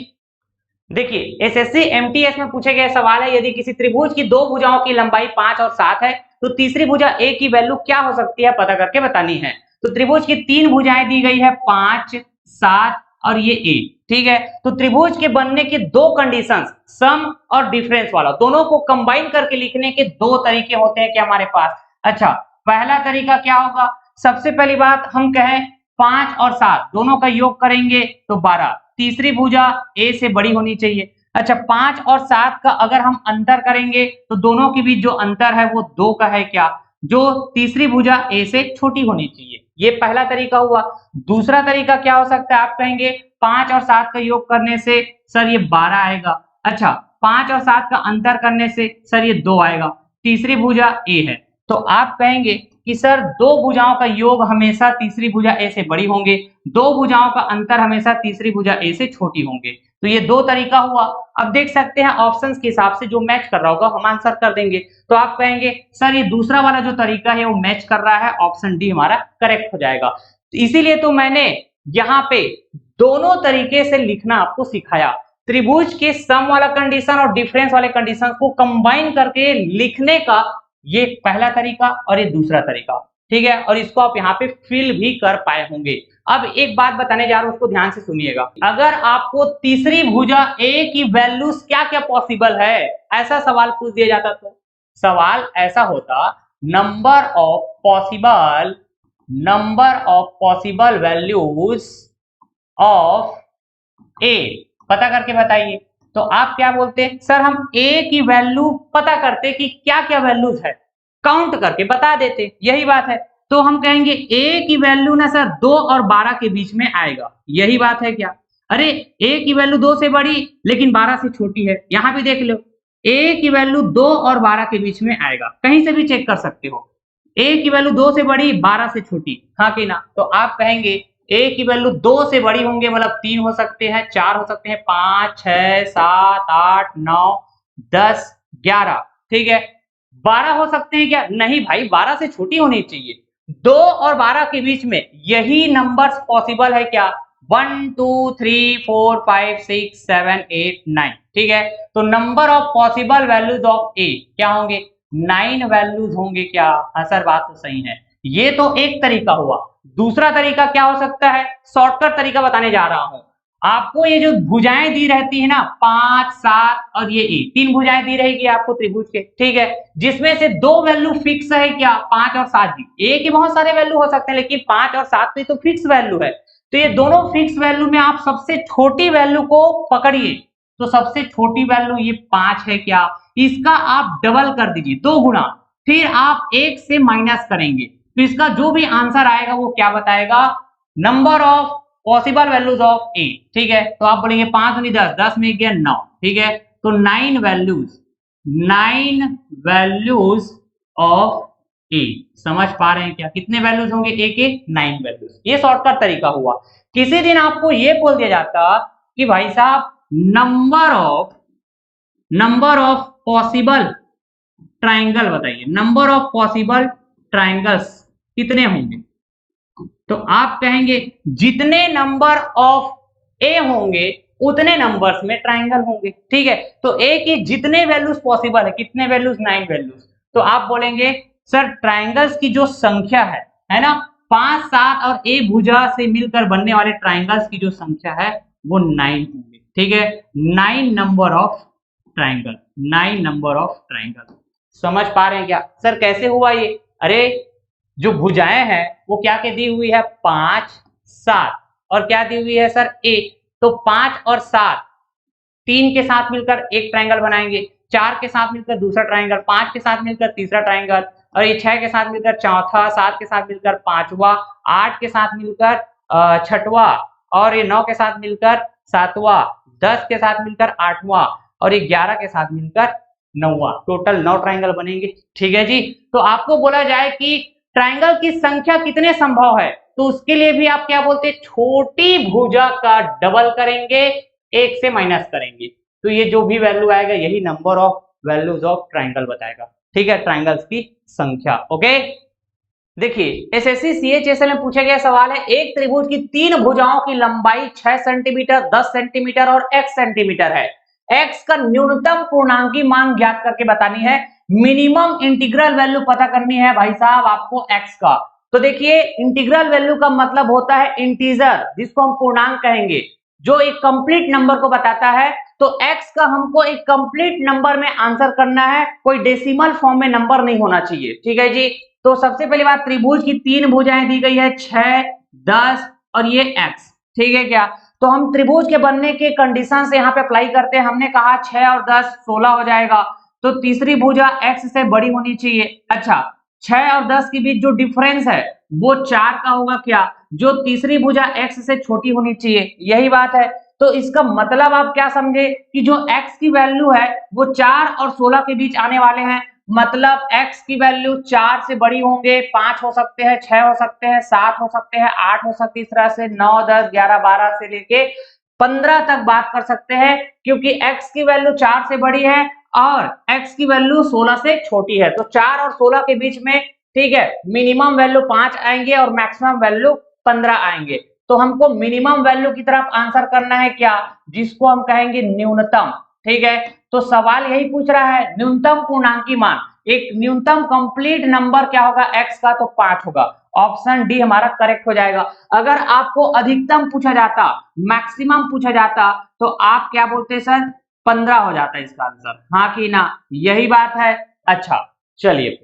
देखिए एसएससी एमटीएस में पूछे गए सवाल है, यदि किसी त्रिभुज की दो भुजाओं की लंबाई 5 और 7 है तो तीसरी भुजा ए की वैल्यू क्या हो सकती है पता करके बतानी है। तो त्रिभुज की तीन भुजाएं दी गई है 5, 7 और ये ए, ठीक है। तो त्रिभुज के बनने के दो कंडीशंस सम और डिफरेंस वाला, दोनों को कंबाइन करके लिखने के दो तरीके होते हैं क्या हमारे पास। अच्छा, पहला तरीका क्या होगा, सबसे पहली बात हम कहें 5 और 7 दोनों का योग करेंगे तो 12, तीसरी भुजा ए से बड़ी होनी चाहिए। अच्छा, 5 और 7 का अगर हम अंतर करेंगे तो दोनों के बीच जो अंतर है वो 2 का है क्या, जो तीसरी भुजा ए से छोटी होनी चाहिए। ये पहला तरीका हुआ। दूसरा तरीका क्या हो सकता है, आप कहेंगे 5 और 7 का योग करने से सर ये 12 आएगा। अच्छा, 5 और 7 का अंतर करने से सर ये 2 आएगा, तीसरी भुजा ए है। तो आप कहेंगे कि सर दो भुजाओं का योग हमेशा तीसरी भुजा ए से बड़ी होंगे, दो भुजाओं का अंतर हमेशा तीसरी भुजा ए से छोटी होंगे। तो ये दो तरीका हुआ। अब देख सकते हैं ऑप्शंस के हिसाब से जो मैच कर रहा होगा हम आंसर कर देंगे। तो आप कहेंगे सर ये दूसरा वाला जो तरीका है वो मैच कर रहा है, ऑप्शन डी हमारा करेक्ट हो जाएगा। इसीलिए तो मैंने यहाँ पे दोनों तरीके से लिखना आपको सिखाया, त्रिभुज के सम वाला कंडीशन और डिफरेंस वाले कंडीशन को कंबाइन करके लिखने का ये पहला तरीका और ये दूसरा तरीका, ठीक है। और इसको आप यहाँ पे फिल भी कर पाए होंगे। अब एक बात बताने जा रहा हूं, उसको ध्यान से सुनिएगा। अगर आपको तीसरी भुजा ए की वैल्यूज क्या क्या पॉसिबल है ऐसा सवाल पूछ दिया जाता तो सवाल ऐसा होता, number of possible values of A पता करके बताइए। तो आप क्या बोलते हैं, सर हम ए की वैल्यू पता करते कि क्या क्या वैल्यूज है, काउंट करके बता देते, यही बात है। तो हम कहेंगे ए की वैल्यू ना सर 2 और 12 के बीच में आएगा, यही बात है क्या। अरे ए की वैल्यू 2 से बड़ी लेकिन 12 से छोटी है, यहां भी देख लो ए की वैल्यू 2 और 12 के बीच में आएगा, कहीं से भी चेक कर सकते हो। ए की वैल्यू 2 से बड़ी 12 से छोटी, हाँ कि ना। तो आप कहेंगे ए की वैल्यू 2 से बड़ी होंगे, मतलब 3 हो सकते हैं, 4 हो सकते हैं, 5, 6, 7, 8, 9, 10, 11, ठीक है। 12 हो सकते हैं क्या, नहीं भाई 12 से छोटी होनी चाहिए। 2 और 12 के बीच में यही नंबर्स पॉसिबल है क्या, 1, 2, 3, 4, 5, 6, 7, 8, 9, ठीक है। तो number of possible values of A क्या होंगे, 9 वैल्यूज होंगे क्या। हाँ सर बात तो सही है। ये तो एक तरीका हुआ। दूसरा तरीका क्या हो सकता है, शॉर्टकट तरीका बताने जा रहा हूं आपको। ये जो भुजाएं दी रहती है ना 5, 7 और ये ए, तीन भुजाएं दी रहेगी आपको त्रिभुज के, ठीक है, जिसमें से दो वैल्यू फिक्स है क्या, 5 और 7 की। ए के बहुत सारे वैल्यू हो सकते हैं लेकिन 5 और 7 पे तो फिक्स वैल्यू है। तो ये दोनों फिक्स वैल्यू में आप सबसे छोटी वैल्यू को पकड़िए, तो सबसे छोटी वैल्यू ये 5 है क्या, इसका आप डबल कर दीजिए 2 गुना, फिर आप 1 से माइनस करेंगे तो इसका जो भी आंसर आएगा वो क्या बताएगा, number of possible values of A, ठीक है। तो आप बोलेंगे 5 दूनी 10, 10 में गया 9, ठीक है। तो 9 वैल्यूज ऑफ ए, समझ पा रहे हैं क्या, कितने वैल्यूज होंगे ए के, 9 वैल्यूज। ये शॉर्टकट तरीका हुआ। किसी दिन आपको ये बोल दिया जाता कि भाई साहब नंबर ऑफ पॉसिबल ट्राइंगल बताइए, नंबर ऑफ पॉसिबल ट्राइंगल्स कितने होंगे, तो आप कहेंगे जितने नंबर ऑफ ए होंगे उतने नंबर्स में ट्राइंगल होंगे, ठीक है। तो ए की जितने वैल्यूज पॉसिबल है, कितने वैल्यूज, 9 वैल्यूज। तो आप बोलेंगे सर ट्राइंगल्स की जो संख्या है है ना। 5, 7 और ए भुजा से मिलकर बनने वाले ट्राइंगल्स की जो संख्या है वो 9 होंगे। ठीक है, 9 number of triangle, 9 number of triangle. समझ पा रहे हैं क्या सर कैसे हुआ ये? अरे जो भुजाएं हैं वो क्या के दी हुई है 5, 7 और क्या दी हुई है सर ए। तो 5 और 7 3 के साथ मिलकर एक ट्रायंगल बनाएंगे, 4 के साथ मिलकर दूसरा ट्रायंगल, 5 के साथ मिलकर तीसरा ट्रायंगल और ये 6 के साथ मिलकर चौथा, 7 के साथ मिलकर पांचवा, 8 के साथ मिलकर छठवा और ये 9 के साथ मिलकर सातवां, 10 के साथ मिलकर आठवां और ये 11 के साथ मिलकर नौवां। टोटल 9 ट्रायंगल बनेंगे। ठीक है जी। तो आपको बोला जाए कि ट्रायंगल की संख्या कितने संभव है, तो उसके लिए भी आप क्या बोलते हैं, छोटी भुजा का डबल करेंगे, एक से माइनस करेंगे, तो ये जो भी वैल्यू आएगा यही number of values of triangle बताएगा। ठीक है, ट्रायंगल्स की संख्या। ओके, देखिए एसएससी सीएचएसएल में पूछा गया सवाल है, एक त्रिभुज की 3 भुजाओं की लंबाई 6 सेंटीमीटर, 10 सेंटीमीटर और x सेंटीमीटर है। x का न्यूनतम पूर्णांकी मान ज्ञात करके बतानी है, मिनिमम इंटीग्रल वैल्यू पता करनी है भाई साहब आपको x का। तो देखिए इंटीग्रल वैल्यू का मतलब होता है इंटीजर, जिसको हम पूर्णांक कहेंगे, जो एक कंप्लीट नंबर को बताता है। तो x का हमको एक कंप्लीट नंबर में आंसर करना है, कोई डेसिमल फॉर्म में नंबर नहीं होना चाहिए। ठीक है जी। तो सबसे पहली बात, त्रिभुज की 3 भुजाएं दी गई है 6, 10 और ये x। ठीक है क्या? तो हम त्रिभुज के बनने के कंडीशन से यहाँ पे अप्लाई करते हैं। हमने कहा 6 और 10 16 हो जाएगा, तो तीसरी भुजा x से बड़ी होनी चाहिए। अच्छा, 6 और 10 के बीच जो डिफरेंस है वो 4 का होगा क्या, जो तीसरी भुजा x से छोटी होनी चाहिए, यही बात है। तो इसका मतलब आप क्या समझे कि जो x की वैल्यू है वो 4 और 16 के बीच आने वाले हैं, मतलब x की वैल्यू 4 से बड़ी होंगे, 5 हो सकते हैं, 6 हो सकते हैं, 7 हो सकते हैं, 8 हो सकते हैं, इस तरह से 9, 10, 11, 12 से लेके 15 तक बात कर सकते हैं, क्योंकि x की वैल्यू 4 से बड़ी है और x की वैल्यू 16 से छोटी है। तो 4 और 16 के बीच में, ठीक है, मिनिमम वैल्यू 5 आएंगे और मैक्सिमम वैल्यू 15 आएंगे। तो हमको मिनिमम वैल्यू की तरफ आंसर करना है क्या, जिसको हम कहेंगे न्यूनतम। ठीक है, तो सवाल यही पूछ रहा है, न्यूनतम पूर्णांकी मान, एक न्यूनतम कंप्लीट नंबर क्या होगा x का, तो 5 होगा। ऑप्शन डी हमारा करेक्ट हो जाएगा। अगर आपको अधिकतम पूछा जाता, मैक्सिमम पूछा जाता, तो आप क्या बोलते सर, 15 हो जाता इसका आंसर, हाँ कि ना, यही बात है। अच्छा चलिए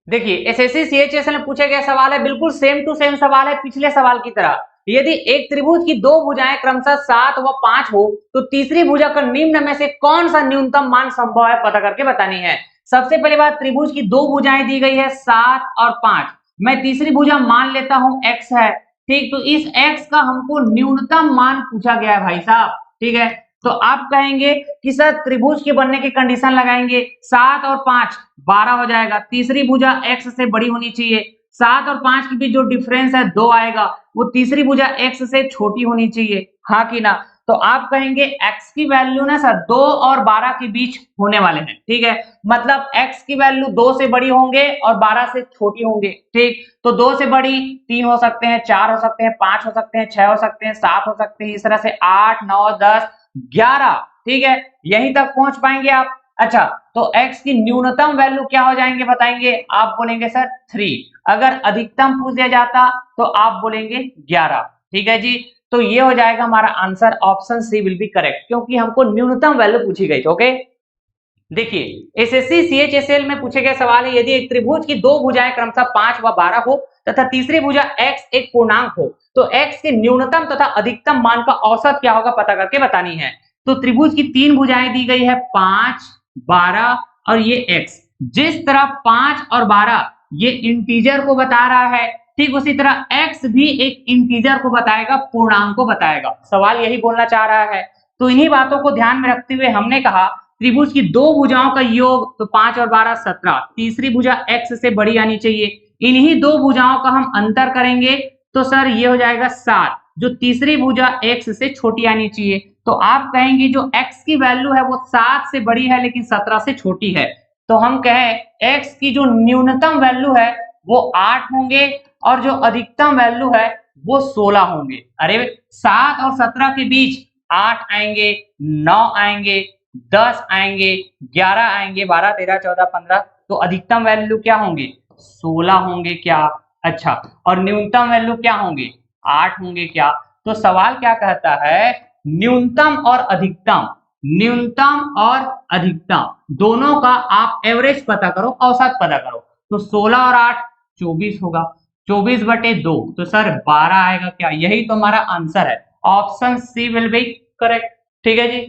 देखिए, एसएससी सीएचएसएल में पूछा गया सवाल है, बिल्कुल सेम टू सेम सवाल है पिछले सवाल की तरह। यदि एक त्रिभुज की 2 भुजाएं क्रमशः 7 व 5 हो, तो तीसरी भुजा का निम्न में से कौन सा न्यूनतम मान संभव है पता करके बतानी है। सबसे पहली बात, त्रिभुज की 2 भुजाएं दी गई है 7 और 5, मैं तीसरी भुजा मान लेता हूं x है। ठीक, तो इस x का हमको न्यूनतम मान पूछा गया है भाई साहब। ठीक है, तो आप कहेंगे कि सर त्रिभुज के बनने की कंडीशन लगाएंगे, 7 और 5 12 हो जाएगा, तीसरी भुजा x से बड़ी होनी चाहिए, 7 और 5 के बीच जो डिफरेंस है 2 आएगा, वो तीसरी भुजा x से छोटी होनी चाहिए, हाँ कि ना। तो आप कहेंगे x की वैल्यू ना सर 2 और 12 के बीच होने वाले हैं। ठीक है, मतलब x की वैल्यू 2 से बड़ी होंगे और 12 से छोटी होंगे। ठीक, तो 2 से बड़ी 3 हो सकते हैं, 4 हो सकते हैं, 5 हो सकते हैं, 6 हो सकते हैं, 7 हो सकते हैं, इस तरह से 8, 9, 10, 11। ठीक है, यहीं तक पहुंच पाएंगे आप। अच्छा, तो x की न्यूनतम वैल्यू क्या हो जाएंगे बताएंगे, आप बोलेंगे सर 3। अगर अधिकतम पूछ दिया जाता तो आप बोलेंगे 11। ठीक है जी, तो ये हो जाएगा हमारा answer, option C will be correct, क्योंकि हमको न्यूनतम वैल्यू पूछी गई थी। ओके, देखिए एसएससी सीएचएसएल में पूछे गए सवाल है, यदि एक त्रिभुज की 2 भुजाएं क्रमशः 5 व 12 हो तथा तीसरी भुजा x एक पूर्णांक हो, तो x के न्यूनतम तथा अधिकतम मान का औसत क्या होगा पता करके बतानी है। तो त्रिभुज की 3 भुजाएं दी गई है 5, 12 और ये x। जिस तरह 5 और 12 ये इंटीजर को बता रहा है, ठीक उसी तरह x भी एक इंटीजर को बताएगा, पूर्णांक को बताएगा। सवाल यही बोलना चाह रहा है। तो इन्हीं बातों को ध्यान में रखते हुए हमने कहा त्रिभुज की 2 भुजाओं का योग, तो 5 और 12 17, तीसरी भुजा x से बड़ी आनी चाहिए। इन्हीं 2 भुजाओं का हम अंतर करेंगे तो सर ये हो जाएगा 7, जो तीसरी भुजा x से छोटी आनी चाहिए। तो आप कहेंगे जो x की वैल्यू है वो 7 से बड़ी है लेकिन 17 से छोटी है, तो हम कहें x की जो न्यूनतम वैल्यू है वो 8 होंगे और जो अधिकतम वैल्यू है वो 16 होंगे। अरे 7 और 17 के बीच 8 आएंगे, 9 आएंगे, 10 आएंगे, 11 आएंगे, 12, 13, 14, 15, तो अधिकतम वैल्यू क्या होंगे 16 होंगे क्या, अच्छा, और न्यूनतम वैल्यू क्या होंगे? 8 होंगे क्या? तो सवाल क्या कहता है, न्यूनतम और अधिकतम, न्यूनतम और अधिकतम दोनों का आप एवरेज पता करो, औसत पता करो। तो 16 और 8 24 होगा, 24/2 तो सर 12 आएगा क्या? यही तो हमारा आंसर है, option C will be correct. ठीक है जी।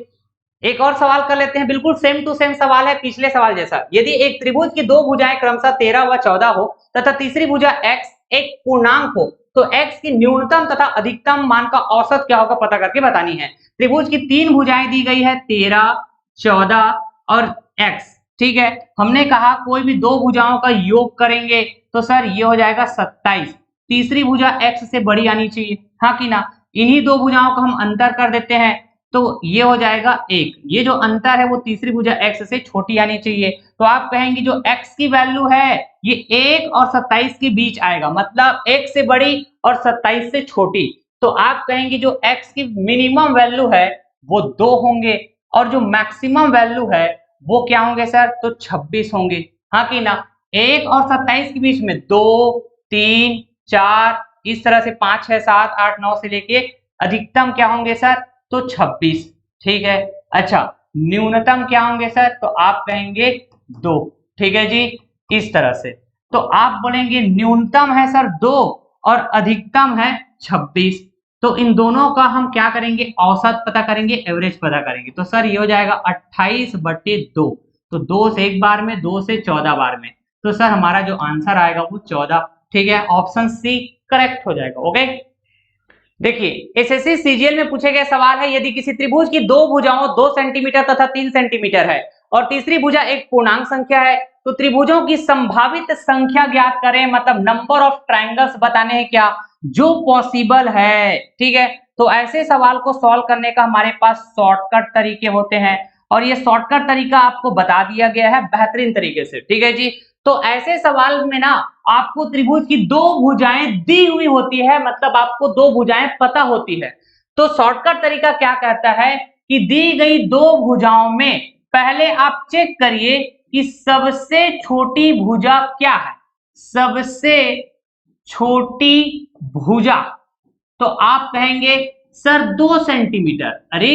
एक और सवाल कर लेते हैं, बिल्कुल सेम टू सेम सवाल है पिछले सवाल जैसा। यदि एक त्रिभुज की दो भुजाएं क्रमशः 13 व 14 हो तथा तीसरी भुजा x एक पूर्णांक हो, तो x की न्यूनतम तथा अधिकतम मान का औसत क्या होगा पता करके बतानी है। त्रिभुज की तीन भुजाएं दी गई है 13, 14 और x। ठीक है, हमने कहा कोई भी दो भुजाओं का योग करेंगे तो सर ये हो जाएगा 27। तीसरी भुजा x से बड़ी आनी चाहिए, हाँ कि ना? इन्हीं दो भुजाओं का हम अंतर कर देते हैं तो ये हो जाएगा 1। ये जो अंतर है वो तीसरी भुजा x से छोटी आनी चाहिए। तो आप कहेंगे जो x की वैल्यू है ये 1 और 27 के बीच आएगा, मतलब 1 से बड़ी और 27 से छोटी। तो आप कहेंगे जो x की मिनिमम वैल्यू है वो 2 होंगे और जो मैक्सिमम वैल्यू है वो क्या होंगे सर? तो 26 होंगे, हाँ कि ना? 1 और 27 के बीच में 2, 3, 4 इस तरह से 5, 6, 7, 8, 9 से लेके अधिकतम क्या होंगे सर? तो 26। ठीक है। अच्छा, न्यूनतम क्या होंगे सर? तो आप कहेंगे 2। ठीक है जी, इस तरह से। तो आप बोलेंगे न्यूनतम है सर 2 और अधिकतम है 26। तो इन दोनों का हम क्या करेंगे? औसत पता करेंगे, एवरेज पता करेंगे। तो सर ये हो जाएगा 28/2। तो 2 से एक बार में, 2 से 14 बार में। तो सर हमारा जो आंसर आएगा वो 14। ठीक है, ऑप्शन सी करेक्ट हो जाएगा। ओके, देखिए एसएससी सीजीएल में पूछे गए सवाल है, यदि किसी त्रिभुज की दो भुजाओं 2 सेंटीमीटर तथा 3 सेंटीमीटर है और तीसरी भुजा एक पूर्णांक संख्या है, तो त्रिभुजों की संभावित संख्या ज्ञात करें, मतलब नंबर ऑफ ट्रायंगल्स बताने हैं क्या जो पॉसिबल है। ठीक है, तो ऐसे सवाल को सॉल्व करने का हमारे पास शॉर्टकट तरीके होते हैं और ये शॉर्टकट तरीका आपको बता दिया गया है बेहतरीन तरीके से। ठीक है जी, तो ऐसे सवाल में ना आपको त्रिभुज की दो भुजाएं दी हुई होती है, मतलब आपको दो भुजाएं पता होती है। तो शॉर्टकट तरीका क्या कहता है कि दी गई दो भुजाओं में पहले आप चेक करिए कि सबसे छोटी भुजा क्या है। सबसे छोटी भुजा, तो आप कहेंगे सर 2 सेंटीमीटर। अरे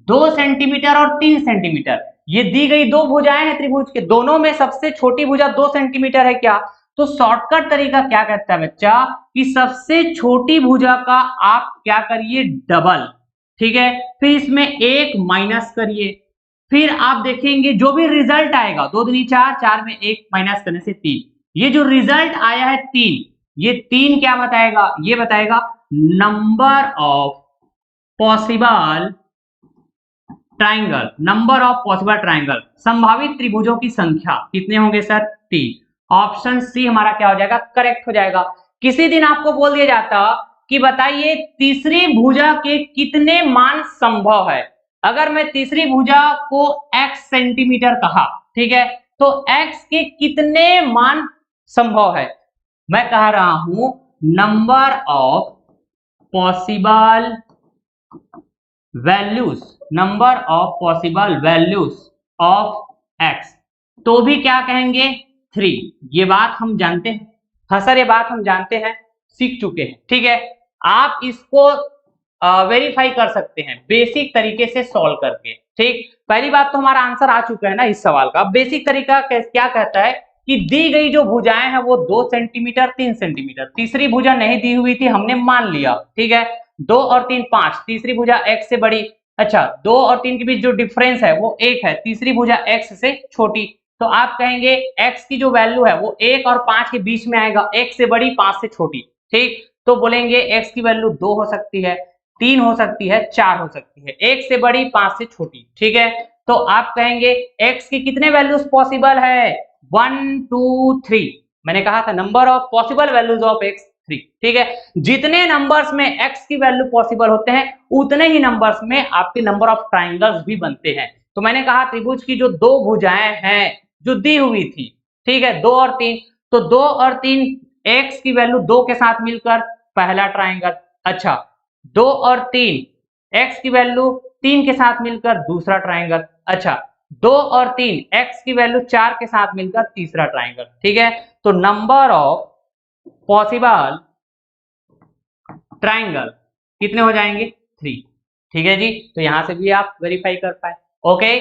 2 सेंटीमीटर और 3 सेंटीमीटर, ये दी गई दो भुजाएं हैं त्रिभुज के, दोनों में सबसे छोटी भुजा 2 सेंटीमीटर है क्या? तो शॉर्टकट तरीका क्या कहता है बच्चा कि सबसे छोटी भुजा का आप क्या करिए? डबल। ठीक है, फिर इसमें 1 माइनस करिए, फिर आप देखेंगे जो भी रिजल्ट आएगा, 2 दूनी 4, 4 में 1 माइनस करने से 3, ये जो रिजल्ट आया है 3, ये 3 क्या बताएगा? ये बताएगा number of possible triangle, number of possible triangle, संभावित त्रिभुजों की संख्या कितने होंगे सर? 3। ऑप्शन सी हमारा क्या हो जाएगा? करेक्ट हो जाएगा। किसी दिन आपको बोल दिया जाता कि बताइए तीसरी भुजा के कितने मान संभव है। अगर मैं तीसरी भुजा को x सेंटीमीटर कहा, ठीक है, तो x के कितने मान संभव है? मैं कह रहा हूं number of possible values, number of possible values of x, तो भी क्या कहेंगे? 3। ये बात हम जानते हैं, हाँ सर ये बात हम जानते हैं, सीख चुके हैं। ठीक है, आप इसको वेरीफाई कर सकते हैं बेसिक तरीके से सॉल्व करके। ठीक, पहली बात तो हमारा आंसर आ चुका है ना इस सवाल का। बेसिक तरीका क्या कहता है कि दी गई जो भुजाएं हैं वो 2 सेंटीमीटर 3 सेंटीमीटर, तीसरी भुजा नहीं दी हुई थी, हमने मान लिया। ठीक है, 2 और 3 5, तीसरी भुजा x से बड़ी। अच्छा, 2 और 3 के बीच जो डिफरेंस है वो 1 है, तीसरी भुजा x से छोटी। तो आप कहेंगे x की जो वैल्यू है वो 1 और 5 के बीच में आएगा, 1 से बड़ी 5 से छोटी। ठीक, तो बोलेंगे x की वैल्यू 2 हो सकती है, 3 हो सकती है, 4 हो सकती है, 1 से बड़ी 5 से छोटी। ठीक है, तो आप कहेंगे x की कितने वैल्यूज पॉसिबल है? 1 2 3। मैंने कहा था number of possible values of x 3। ठीक है, जितने नंबर्स में x की वैल्यू पॉसिबल होते हैं उतने ही नंबर्स में आपके नंबर ऑफ ट्राइंगल्स भी बनते हैं। तो मैंने कहा त्रिभुज की जो दो भुजाएं हैं जो दी हुई थी, ठीक है, 2 और 3, तो 2 और 3 x की वैल्यू 2 के साथ मिलकर पहला ट्राइंगल। अच्छा, 2 और 3 x की वैल्यू 3 के साथ मिलकर दूसरा ट्राइंगल। अच्छा, 2 और 3 x की वैल्यू 4 के साथ मिलकर तीसरा ट्राइंगल। ठीक है, तो नंबर ऑफ पॉसिबल ट्राइंगल कितने हो जाएंगे? 3। ठीक है जी, तो यहां से भी आप वेरीफाई कर पाए। ओके,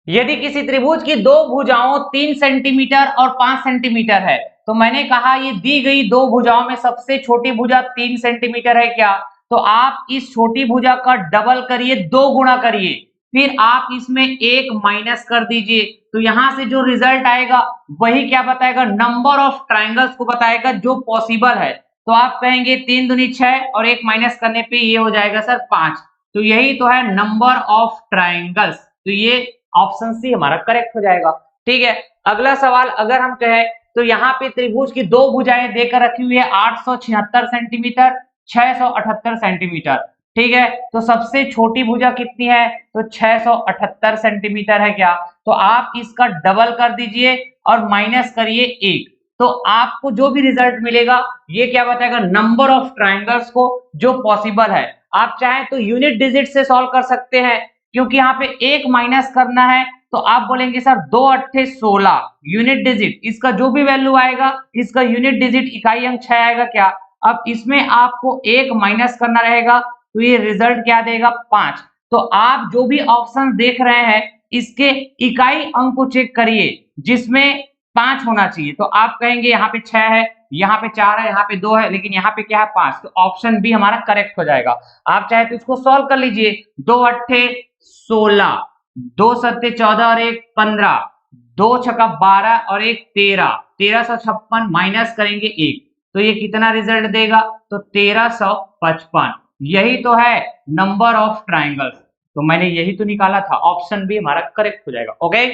यदि किसी त्रिभुज की दो भुजाओं 3 सेंटीमीटर और 5 सेंटीमीटर है, तो मैंने कहा ये दी गई दो भुजाओं में सबसे छोटी भुजा 3 सेंटीमीटर है क्या, तो आप इस छोटी भुजा का डबल करिए, 2 गुणा करिए, फिर आप इसमें 1 माइनस कर दीजिए, तो यहां से जो रिजल्ट आएगा वही क्या बताएगा? नंबर ऑफ ट्राइंगल्स को बताएगा जो पॉसिबल है। तो आप कहेंगे 3 दूनी 6 और 1 माइनस करने पे ये हो जाएगा सर 5। तो यही तो है नंबर ऑफ ट्राइंगल्स। तो ये ऑप्शन सी हमारा करेक्ट हो जाएगा। ठीक है, अगला सवाल अगर हम कहें तो यहाँ पे त्रिभुज की दो भुजाएं देकर रखी हुई है 876 सेंटीमीटर, 678 सेंटीमीटर। ठीक है, तो सबसे छोटी भुजा कितनी है? तो 678 सेंटीमीटर है क्या, तो आप इसका डबल कर दीजिए और माइनस करिए 1, तो आपको जो भी रिजल्ट मिलेगा ये क्या बताएगा? नंबर ऑफ ट्राइंगल्स को जो पॉसिबल है। आप चाहें तो यूनिट डिजिट से सॉल्व कर सकते हैं, क्योंकि यहाँ पे 1 माइनस करना है, तो आप बोलेंगे सर 2 अट्ठे 16 यूनिट डिजिट, इसका जो भी वैल्यू आएगा इसका यूनिट डिजिट इकाई अंक 6 आएगा क्या। अब इसमें आपको 1 माइनस करना रहेगा, तो ये रिजल्ट क्या देगा? 5। तो आप जो भी ऑप्शन देख रहे हैं इसके इकाई अंक को चेक करिए, जिसमें 5 होना चाहिए, तो आप कहेंगे यहाँ पे 6 है, यहाँ पे 4 है, यहाँ पे 2 है, लेकिन यहाँ पे क्या है? 5। तो ऑप्शन बी हमारा करेक्ट हो जाएगा। आप चाहे तो इसको सॉल्व कर लीजिए, 2 अट्ठे 16, 2 सत्ते 14 और 1 15, 2 छक्का 12 और 1 13, 1356 माइनस करेंगे 1, तो ये कितना रिजल्ट देगा? तो 1355। यही तो है नंबर ऑफ ट्राइंगल्स। तो मैंने यही तो निकाला था, ऑप्शन बी हमारा करेक्ट हो जाएगा। ओके,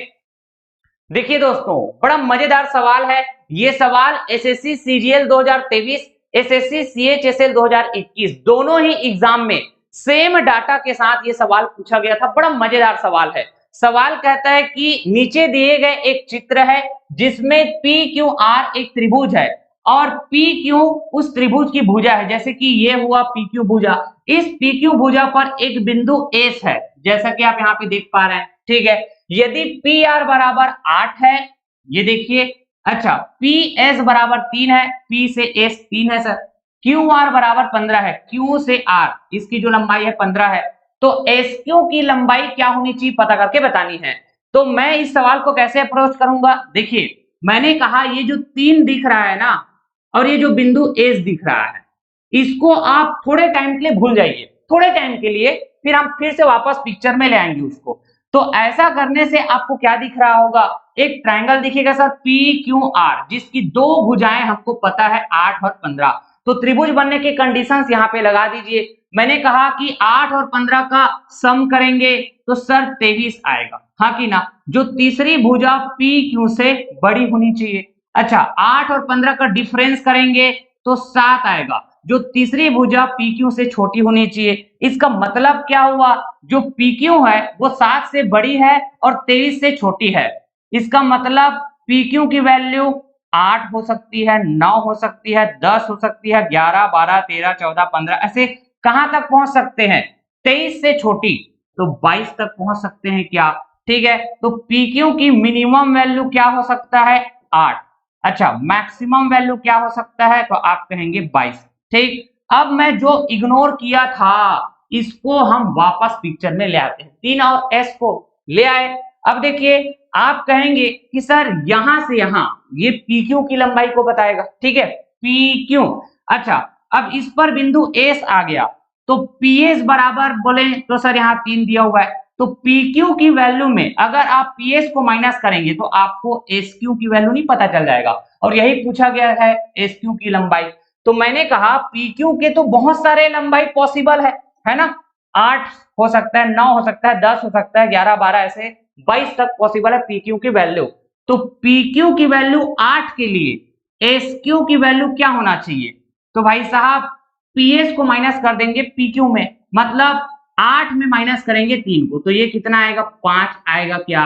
देखिए दोस्तों, बड़ा मजेदार सवाल है ये सवाल। एसएससी सीजीएल 2023, एसएससी सीएचएसएल 2021 दोनों ही एग्जाम में सेम डाटा के साथ ये सवाल पूछा गया था। बड़ा मजेदार सवाल है। सवाल कहता है कि नीचे दिए गए एक चित्र है जिसमें पी क्यू आर एक त्रिभुज है और पी क्यू उस त्रिभुज की भुजा है। जैसे कि ये हुआ पी क्यू भुजा, इस पी क्यू भुजा पर एक बिंदु एस है, जैसा कि आप यहाँ पे देख पा रहे हैं। ठीक है, यदि पी आर बराबर 8 है, ये देखिए, अच्छा पी एस बराबर 3 है, पी से एस 3 है सर, क्यू आर बराबर 15 है, क्यू से आर इसकी जो लंबाई है 15 है, तो एस क्यू की लंबाई क्या होनी चाहिए पता करके बतानी है। तो मैं इस सवाल को कैसे अप्रोच करूंगा? देखिए, मैंने कहा ये जो 3 दिख रहा है ना, और ये जो बिंदु एस दिख रहा है, इसको आप थोड़े टाइम के लिए भूल जाइए, थोड़े टाइम के लिए, फिर हम फिर से वापस पिक्चर में ले आएंगे उसको। तो ऐसा करने से आपको क्या दिख रहा होगा? एक ट्रायंगल दिखेगा सर पी क्यू आर, जिसकी दो भुजाएं हमको पता है 8 और 15। तो त्रिभुज बनने के कंडीशंस यहाँ पे लगा दीजिए। मैंने कहा कि 8 और 15 का सम करेंगे तो सर 23 आएगा, हाँ कि ना। जो तीसरी भुजा पी क्यू से बड़ी होनी चाहिए। अच्छा, 8 और 15 का डिफरेंस करेंगे तो 7 आएगा, जो तीसरी भुजा PQ से छोटी होनी चाहिए। इसका मतलब क्या हुआ? जो PQ है वो 7 से बड़ी है और 23 से छोटी है। इसका मतलब PQ की वैल्यू 8 हो सकती है, 9 हो सकती है, 10 हो सकती है, 11, 12, 13, 14, 15, ऐसे कहां तक पहुंच सकते हैं? 23 से छोटी तो 22 तक पहुंच सकते हैं क्या? ठीक है, तो PQ की मिनिमम वैल्यू क्या हो सकता है? 8। अच्छा, मैक्सिमम वैल्यू क्या हो सकता है? तो आप कहेंगे 22। ठीक, अब मैं जो इग्नोर किया था इसको हम वापस पिक्चर में ले आते हैं, 3 और s को ले आए। अब देखिए, आप कहेंगे कि सर यहां से यहां ये PQ की लंबाई को बताएगा। ठीक है, PQ। अच्छा, अब इस पर बिंदु S आ गया तो PS बराबर बोले तो सर यहाँ 3 दिया हुआ है, तो PQ की वैल्यू में अगर आप PS को माइनस करेंगे तो आपको SQ की वैल्यू नहीं पता चल जाएगा, और यही पूछा गया है SQ की लंबाई। तो मैंने कहा PQ के तो बहुत सारे लंबाई पॉसिबल है ना। 8 हो सकता है, 9 हो सकता है, 10 हो सकता है, 11, 12, ऐसे 22 तक पॉसिबल है PQ की वैल्यू। तो PQ की वैल्यू 8 के लिए SQ की वैल्यू क्या होना चाहिए? तो भाई साहब PS को माइनस कर देंगे PQ में, मतलब 8 में माइनस करेंगे 3 को, तो ये कितना आएगा? 5 आएगा क्या?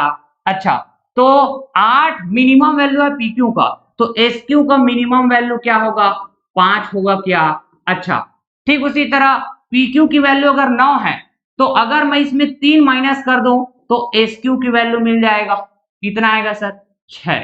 अच्छा, तो 8 मिनिमम वैल्यू है PQ का, तो SQ का मिनिमम वैल्यू क्या होगा? 5 होगा क्या? अच्छा, ठीक उसी तरह PQ की वैल्यू अगर 9 है तो अगर मैं इसमें 3 माइनस कर दूं तो SQ की वैल्यू मिल जाएगा, कितना आएगा सर? 6।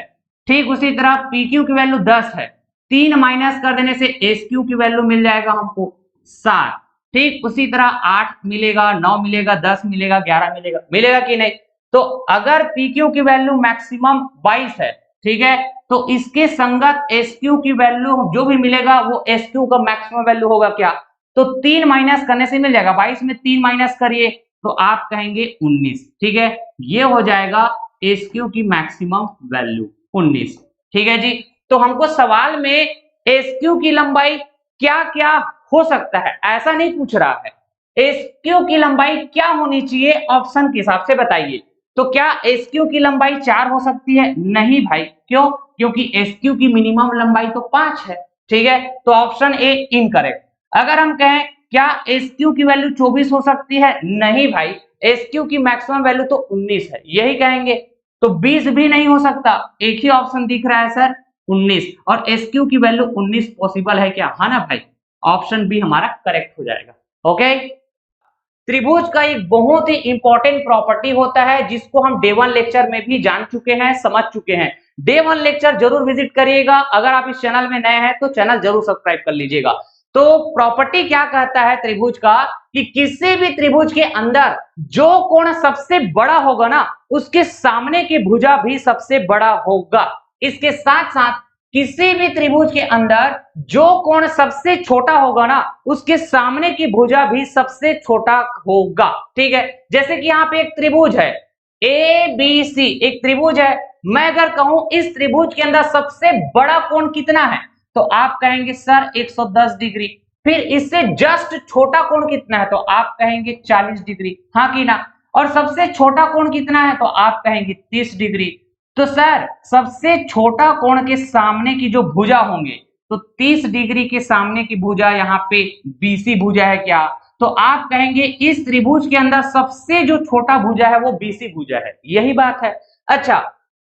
ठीक उसी तरह PQ की वैल्यू 10 है 3 माइनस कर देने से एस क्यू की वैल्यू मिल जाएगा हमको 7। ठीक, उसी तरह 8 मिलेगा, 9 मिलेगा, 10 मिलेगा, 11 मिलेगा, मिलेगा कि नहीं। तो अगर पी क्यू की वैल्यू मैक्सिमम 22 है, ठीक है, तो इसके संगत एस क्यू की वैल्यू जो भी मिलेगा वो एस क्यू का मैक्सिमम वैल्यू होगा क्या, तो 3 माइनस करने से मिल जाएगा। 22 में 3 माइनस करिए तो आप कहेंगे 19। ठीक है, ये हो जाएगा एस क्यू की मैक्सिमम वैल्यू 19। ठीक है जी, तो हमको सवाल में एस क्यू की लंबाई क्या क्या हो सकता है ऐसा नहीं पूछ रहा है, एस क्यू की लंबाई क्या होनी चाहिए ऑप्शन के हिसाब से बताइए। तो क्या एस क्यू की लंबाई 4 हो सकती है? नहीं भाई, क्यों? क्योंकि एस क्यू की मिनिमम लंबाई तो 5 है। ठीक है, तो ऑप्शन ए इनकरेक्ट। अगर हम कहें क्या एस क्यू की वैल्यू 24 हो सकती है? नहीं भाई, एस क्यू की मैक्सिमम वैल्यू तो 19 है, यही कहेंगे। तो 20 भी नहीं हो सकता, एक ही ऑप्शन दिख रहा है सर 19, और एस क्यू की वैल्यू 19 पॉसिबल है क्या? हाँ ना भाई, ऑप्शन बी हमारा करेक्ट हो जाएगा। ओके, त्रिभुज का एक बहुत ही इंपॉर्टेंट प्रॉपर्टी होता है जिसको हम डे 1 लेक्चर में भी जान चुके हैं, समझ चुके हैं। डे 1 लेक्चर जरूर विजिट करिएगा। अगर आप इस चैनल में नए हैं तो चैनल जरूर सब्सक्राइब कर लीजिएगा। तो प्रॉपर्टी क्या कहता है त्रिभुज का कि किसी भी त्रिभुज के अंदर जो कोण सबसे बड़ा होगा ना, उसके सामने की भुजा भी सबसे बड़ा होगा। इसके साथ साथ किसी भी त्रिभुज के अंदर जो कोण सबसे छोटा होगा ना, उसके सामने की भुजा भी सबसे छोटा होगा। ठीक है, जैसे कि यहाँ पे एक त्रिभुज है ए बी सी, एक त्रिभुज है। मैं अगर कहूं इस त्रिभुज के अंदर सबसे बड़ा कोण कितना है, तो आप कहेंगे सर 110 डिग्री। फिर इससे जस्ट छोटा कोण कितना है, तो आप कहेंगे 40 डिग्री, हाँ कि ना। और सबसे छोटा कोण कितना है, तो आप कहेंगे 30 डिग्री। तो सर सबसे छोटा कोण के सामने की जो भुजा होंगे, तो 30 डिग्री के सामने की भुजा यहाँ पे बीसी भुजा है क्या, तो आप कहेंगे इस त्रिभुज के अंदर सबसे जो छोटा भुजा है वो बीसी भुजा है, यही बात है। अच्छा,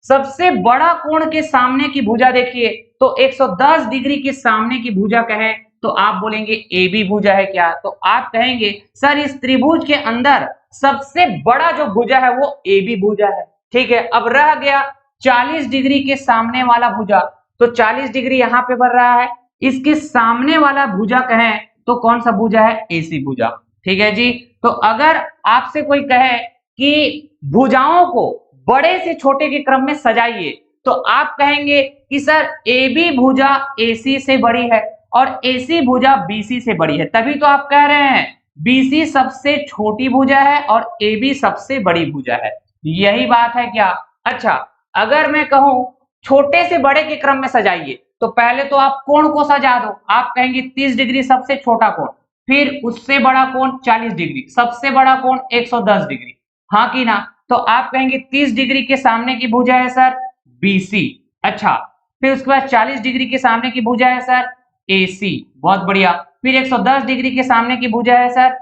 सबसे बड़ा कोण के सामने की भुजा देखिए, तो 110 डिग्री के सामने की भुजा कहें तो आप बोलेंगे ए बी भुजा है क्या, तो आप कहेंगे सर इस त्रिभुज के अंदर सबसे बड़ा जो भुजा है वो ए बी भुजा है। ठीक है, अब रह गया 40 डिग्री के सामने वाला भुजा, तो 40 डिग्री यहाँ पे बढ़ रहा है, इसके सामने वाला भुजा कहें तो कौन सा भुजा है, एसी भुजा। ठीक है जी, तो अगर आपसे कोई कहे कि भुजाओं को बड़े से छोटे के क्रम में सजाइए, तो आप कहेंगे कि सर ए बी भुजा एसी से बड़ी है और एसी भुजा बीसी से बड़ी है, तभी तो आप कह रहे हैं बीसी सबसे छोटी भुजा है और ए बी सबसे बड़ी भुजा है, यही बात है क्या। अच्छा, अगर मैं कहूं छोटे से बड़े के क्रम में सजाइए, तो पहले तो आप कोण को सजा दो, आप कहेंगे 30 डिग्री सबसे छोटा कोण, फिर उससे बड़ा कोण 40 डिग्री, सबसे बड़ा कोण 110 डिग्री, हाँ कि ना। तो आप कहेंगे 30 डिग्री के सामने की भुजा है सर बीसी। अच्छा, फिर उसके बाद 40 डिग्री के सामने की भुजा है सर एसी, बहुत बढ़िया। फिर 110 डिग्री के सामने की भुजा है सर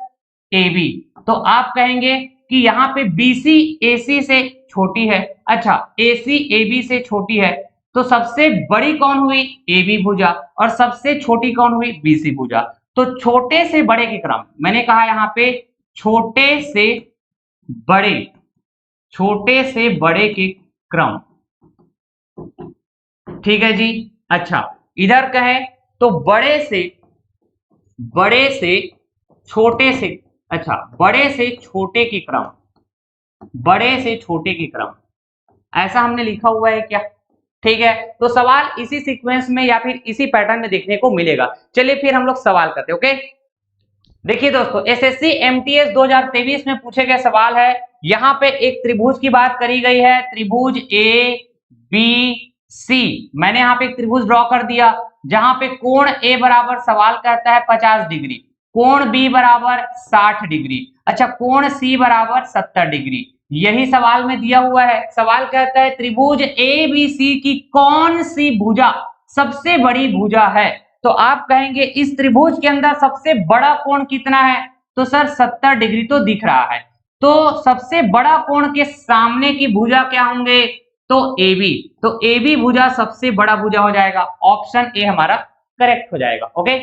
एबी, तो आप कहेंगे कि यहाँ पे बीसी एसी से छोटी है। अच्छा, एसी एबी से छोटी है, तो सबसे बड़ी कौन हुई, एबी भुजा, और सबसे छोटी कौन हुई, बीसी भुजा। तो छोटे से बड़े के क्रम, मैंने कहा यहाँ पे छोटे से बड़े, छोटे से बड़े के क्रम। ठीक है जी। अच्छा, इधर कहें तो बड़े से छोटे से, अच्छा बड़े से छोटे की क्रम, बड़े से छोटे की क्रम, ऐसा हमने लिखा हुआ है क्या। ठीक है, तो सवाल इसी सीक्वेंस में या फिर इसी पैटर्न में देखने को मिलेगा। चलिए फिर हम लोग सवाल करते हैं। ओके, देखिए दोस्तों, एसएससी एमटीएस 2023 में पूछे गए सवाल है। यहाँ पे एक त्रिभुज की बात करी गई है, त्रिभुज ए बी सी। मैंने यहाँ पे एक त्रिभुज ड्रॉ कर दिया जहां पे कोण ए बराबर सवाल कहता है 50 डिग्री, कोण बी बराबर 60 डिग्री, अच्छा कोण सी बराबर 70 डिग्री, यही सवाल में दिया हुआ है। सवाल कहता है त्रिभुज ए बी सी की कौन सी भुजा सबसे बड़ी भुजा है, तो आप कहेंगे इस त्रिभुज के अंदर सबसे बड़ा कोण कितना है, तो सर 70 डिग्री तो दिख रहा है। तो सबसे बड़ा कोण के सामने की भुजा क्या होंगे, तो AB, तो AB भुजा सबसे बड़ा भुजा हो जाएगा, ऑप्शन ए हमारा करेक्ट हो जाएगा। ओके,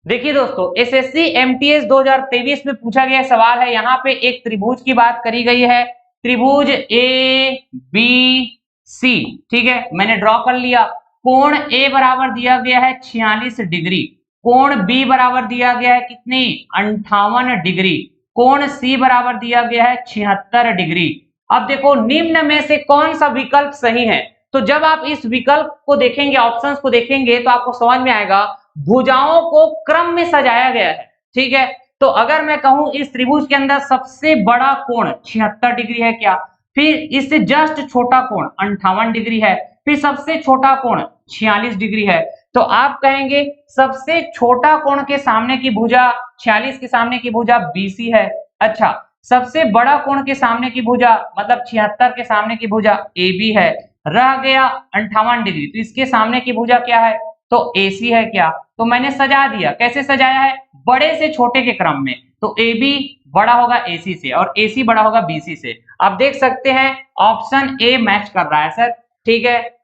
देखिए दोस्तों, एसएससी एमटीएस 2023 में पूछा गया सवाल है। यहाँ पे एक त्रिभुज की बात करी गई है, त्रिभुज ए बी सी। ठीक है, मैंने ड्रॉ कर लिया। कोण ए बराबर दिया गया है 46 डिग्री, कोण बी बराबर दिया गया है कितनी 58 डिग्री, कोण सी बराबर दिया गया है 76 डिग्री। अब देखो निम्न में से कौन सा विकल्प सही है। तो जब आप इस विकल्प को देखेंगे, ऑप्शंस को देखेंगे, तो आपको समझ में आएगा भुजाओं को क्रम में सजाया गया है। ठीक है, तो अगर मैं कहूं इस त्रिभुज के अंदर सबसे बड़ा कोण 76 डिग्री है क्या, फिर इससे जस्ट छोटा कोण 58 डिग्री है, फिर सबसे छोटा कोण 46 डिग्री है, तो आप कहेंगे सबसे छोटा कोण के सामने की भुजा 46 के सामने की भुजा BC है। अच्छा, सबसे बड़ा कोण के सामने की भुजा मतलब 76 के सामने की भुजा AB है। रह गया 58 डिग्री, तो इसके सामने की भुजा क्या है, तो AC है क्या। तो मैंने सजा दिया, कैसे सजाया है, बड़े से छोटे के क्रम में। तो AB बड़ा होगा AC से और AC बड़ा होगा BC से। आप देख सकते हैं ऑप्शन ए मैच कर रहा है सर। ठीक है,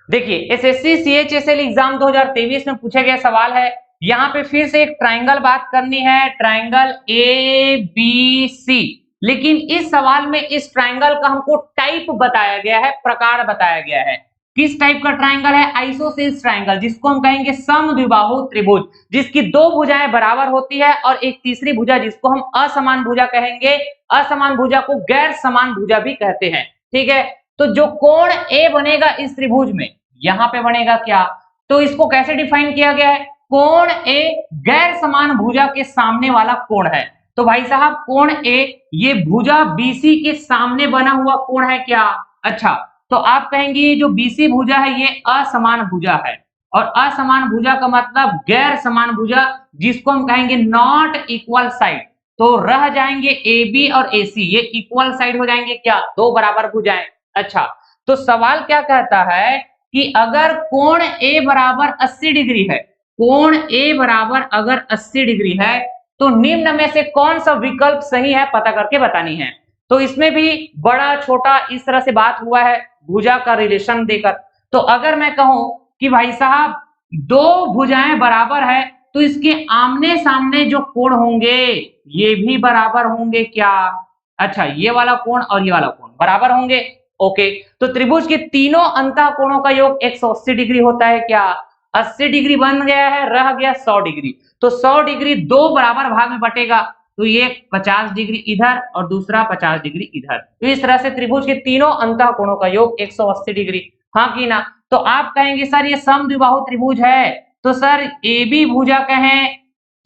देखिए एसएससी CHSL एग्जाम 2023 में पूछे गए सवाल है। यहाँ पे फिर से एक ट्राइंगल बात करनी है, ट्राइंगल ABC, लेकिन इस सवाल में इस ट्राइंगल का हमको टाइप बताया गया है, प्रकार बताया गया है। किस टाइप का ट्राइंगल है, आइसोसेल्स ट्राइंगल, जिसको हम कहेंगे समद्विबाहु त्रिभुज, जिसकी दो भुजाएं बराबर होती है और एक तीसरी भुजा जिसको हम असमान भुजा कहेंगे। असमान भुजा को गैर समान भुजा भी कहते हैं। ठीक है, तो जो कोण ए बनेगा इस त्रिभुज में, यहां पे बनेगा क्या, तो इसको कैसे डिफाइन किया गया है, कोण ए गैर समान भुजा के सामने वाला कोण है। तो भाई साहब कोण ए ये भुजा BC के सामने बना हुआ कोण है क्या। अच्छा, तो आप कहेंगे ये जो BC भुजा है ये असमान भुजा है, और असमान भुजा का मतलब गैर समान भुजा, जिसको हम कहेंगे नॉट इक्वल साइड। तो रह जाएंगे AB और AC, ये इक्वल साइड हो जाएंगे क्या, दो बराबर भुजाएं। अच्छा, तो सवाल क्या कहता है कि अगर कोण A बराबर 80 डिग्री है, कोण A बराबर अगर 80 डिग्री है, तो निम्न में से कौन सा विकल्प सही है पता करके बतानी है। तो इसमें भी बड़ा छोटा इस तरह से बात हुआ है भुजा का रिलेशन देकर। तो अगर मैं कहूं कि भाई साहब दो भुजाएं बराबर है, तो इसके आमने सामने जो कोण होंगे ये भी बराबर होंगे क्या। अच्छा, ये वाला कोण और ये वाला कोण बराबर होंगे। ओके, तो त्रिभुज के तीनों अंतः कोणों का योग 180 डिग्री होता है क्या। 80 डिग्री बन गया है, रह गया 100 डिग्री, तो 100 डिग्री दो बराबर भाग में बटेगा, तो ये 50 डिग्री इधर और दूसरा 50 डिग्री इधर। तो इस तरह से त्रिभुज के तीनों अंतः कोणों का योग 180 डिग्री। हाँ कि ना। तो आप कहेंगे सर ये समद्विबाहु त्रिभुज है, तो सर AB भुजा कहें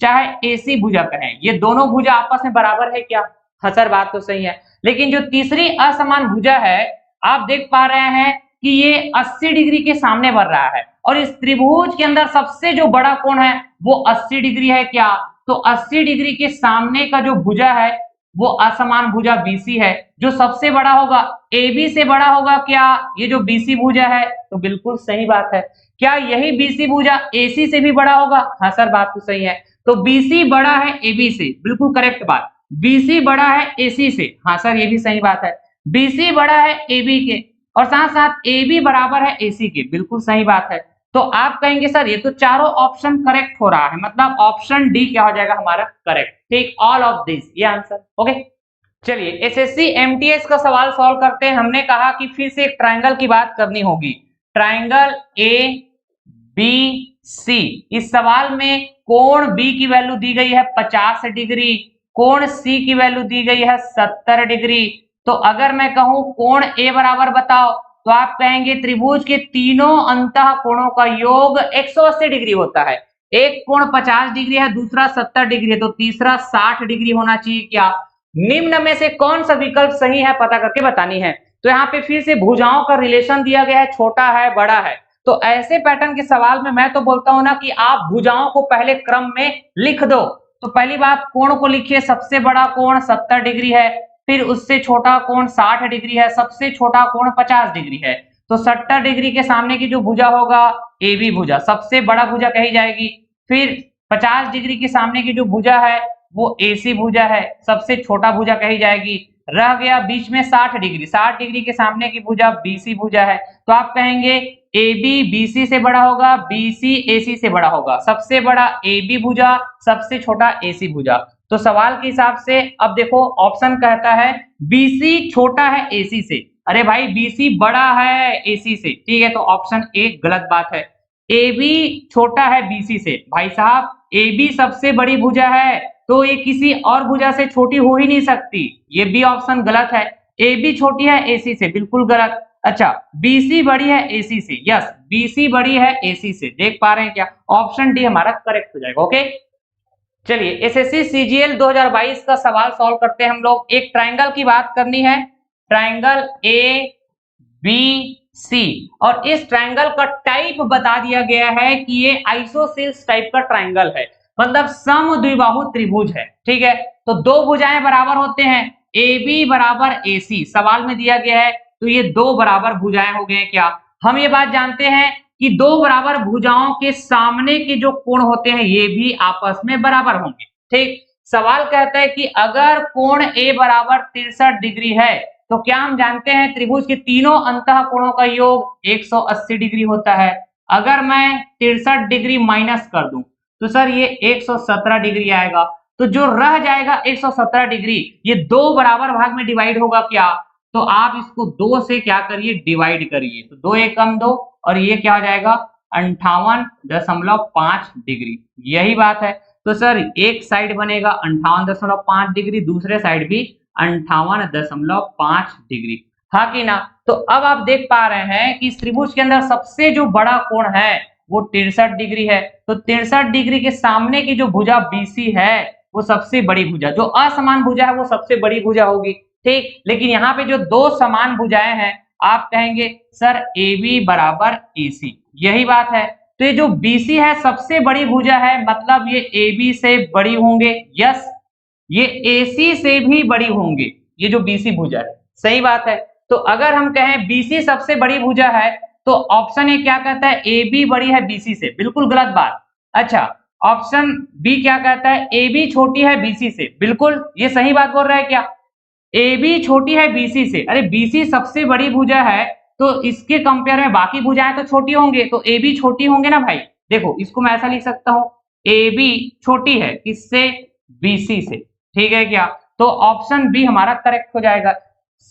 चाहे AC भुजा कहें, ये दोनों भुजा आपस में बराबर है क्या। हाँ सर, बात तो सही है, लेकिन जो तीसरी असमान भुजा है आप देख पा रहे हैं कि ये 80 डिग्री के सामने बढ़ रहा है, और इस त्रिभुज के अंदर सबसे जो बड़ा कोण है वो 80 डिग्री है क्या। तो 80 डिग्री के सामने का जो भुजा है वो असमान भुजा BC है, जो सबसे बड़ा होगा AB से बड़ा होगा क्या, ये जो BC भुजा है। तो बिल्कुल सही बात है, क्या यही BC भुजा AC से भी बड़ा होगा। हाँ सर, बात तो सही है, तो BC बड़ा है AB से, बिल्कुल करेक्ट बात। BC बड़ा है AC से, हाँ सर ये भी सही बात है। BC बड़ा है AB के, और साथ साथ AB बराबर है AC के, बिल्कुल सही बात है। तो आप कहेंगे सर ये तो चारों ऑप्शन करेक्ट हो रहा है, मतलब ऑप्शन डी क्या हो जाएगा हमारा करेक्ट। ठीक, ऑल ऑफ दिस, ये आंसर। ओके, चलिए एसएससी MTS का सवाल सॉल्व करते हैं। हमने कहा कि फिर से एक ट्राइंगल की बात करनी होगी, ट्राइंगल ABC। इस सवाल में कोण B की वैल्यू दी गई है 50 डिग्री, कोण C की वैल्यू दी गई है 70 डिग्री। तो अगर मैं कहूं कोण A बराबर बताओ, तो आप कहेंगे त्रिभुज के तीनों अंतः कोणों का योग 180 डिग्री होता है। एक कोण 50 डिग्री है, दूसरा 70 डिग्री है, तो तीसरा 60 डिग्री होना चाहिए क्या। निम्न में से कौन सा विकल्प सही है पता करके बतानी है। तो यहाँ पे फिर से भुजाओं का रिलेशन दिया गया है, छोटा है बड़ा है। तो ऐसे पैटर्न के सवाल में मैं तो बोलता हूं ना कि आप भुजाओं को पहले क्रम में लिख दो। तो पहली बात कोण को लिखिए, सबसे बड़ा कोण 70 डिग्री है, फिर उससे छोटा कोण 60 डिग्री है, सबसे छोटा कोण 50 डिग्री है। तो 70 डिग्री के सामने की जो भुजा होगा AB भुजा, सबसे बड़ा भुजा कही जाएगी। फिर 50 डिग्री के सामने की जो भुजा है वो AC भुजा है, सबसे छोटा भुजा कही जाएगी। रह गया बीच में 60 डिग्री, 60 डिग्री के सामने की भुजा BC भुजा है। तो आप कहेंगे AB BC से बड़ा होगा, BC AC से बड़ा होगा, सबसे बड़ा AB भुजा, सबसे छोटा AC भुजा। तो सवाल के हिसाब से अब देखो ऑप्शन कहता है BC छोटा है AC से। अरे भाई BC बड़ा है AC से, ठीक है, तो ऑप्शन ए गलत बात है। AB छोटा है BC से, भाई साहब AB सबसे बड़ी भुजा है, तो ये किसी और भुजा से छोटी हो ही नहीं सकती, ये बी ऑप्शन गलत है। AB छोटी है AC से, बिल्कुल गलत। अच्छा, BC बड़ी है AC से, यस BC बड़ी है AC से, देख पा रहे हैं क्या? ऑप्शन डी हमारा करेक्ट हो जाएगा। ओके, चलिए एसएससी सीजीएल 2022 का सवाल सॉल्व करते हैं हम लोग। एक ट्राइंगल की बात करनी है, ट्राइंगल ए बी सी, और इस ट्राइंगल का टाइप बता दिया गया है कि ये आइसोसेल्स टाइप का ट्राइंगल है, मतलब समद्विबाहु त्रिभुज है, ठीक है। तो दो भुजाएं बराबर होते हैं, ए बी बराबर ए सी सवाल में दिया गया है, तो ये दो बराबर भुजाएं हो गए क्या? हम ये बात जानते हैं कि दो बराबर भुजाओं के सामने के जो कोण होते हैं ये भी आपस में बराबर होंगे, ठीक। सवाल कहता है कि अगर कोण ए बराबर 63 डिग्री है, तो क्या हम जानते हैं त्रिभुज के तीनों अंतः कोणों का योग 180 डिग्री होता है। अगर मैं 63 डिग्री माइनस कर दूं तो सर ये 117 डिग्री आएगा, तो जो रह जाएगा 117 डिग्री ये दो बराबर भाग में डिवाइड होगा क्या? तो आप इसको दो से क्या करिए, डिवाइड करिए, तो दो एकम दो, और ये क्या हो जाएगा 58.5 डिग्री, यही बात है। तो सर एक साइड बनेगा 58.5 डिग्री, दूसरे साइड भी 58.5 डिग्री, हाँ कि ना? तो अब आप देख पा रहे हैं कि इस त्रिभुज के अंदर सबसे जो बड़ा कोण है वो 63 डिग्री है, तो 63 डिग्री के सामने की जो भुजा BC है वो सबसे बड़ी भुजा, जो असमान भुजा है वो सबसे बड़ी भुजा होगी, ठीक। लेकिन यहाँ पे जो दो समान भुजाएं हैं, आप कहेंगे सर AB बराबर AC, यही बात है। तो ये जो BC है सबसे बड़ी भुजा है, मतलब ये AB से बड़ी होंगे, यस ये AC से भी बड़ी होंगे, ये जो BC भुजा है, सही बात है। तो अगर हम कहें BC सबसे बड़ी भुजा है, तो ऑप्शन ए क्या कहता है, AB बड़ी है BC से, बिल्कुल गलत बात। अच्छा, ऑप्शन बी क्या कहता है, AB छोटी है BC से, बिल्कुल ये सही बात बोल रहा है क्या? AB छोटी है BC से, अरे BC सबसे बड़ी भुजा है, तो इसके कंपेयर में बाकी भुजाएं तो छोटी होंगे, तो AB छोटी होंगे ना भाई। देखो इसको मैं ऐसा लिख सकता हूं, AB छोटी है किससे, BC से, ठीक है क्या? तो ऑप्शन बी हमारा करेक्ट हो जाएगा।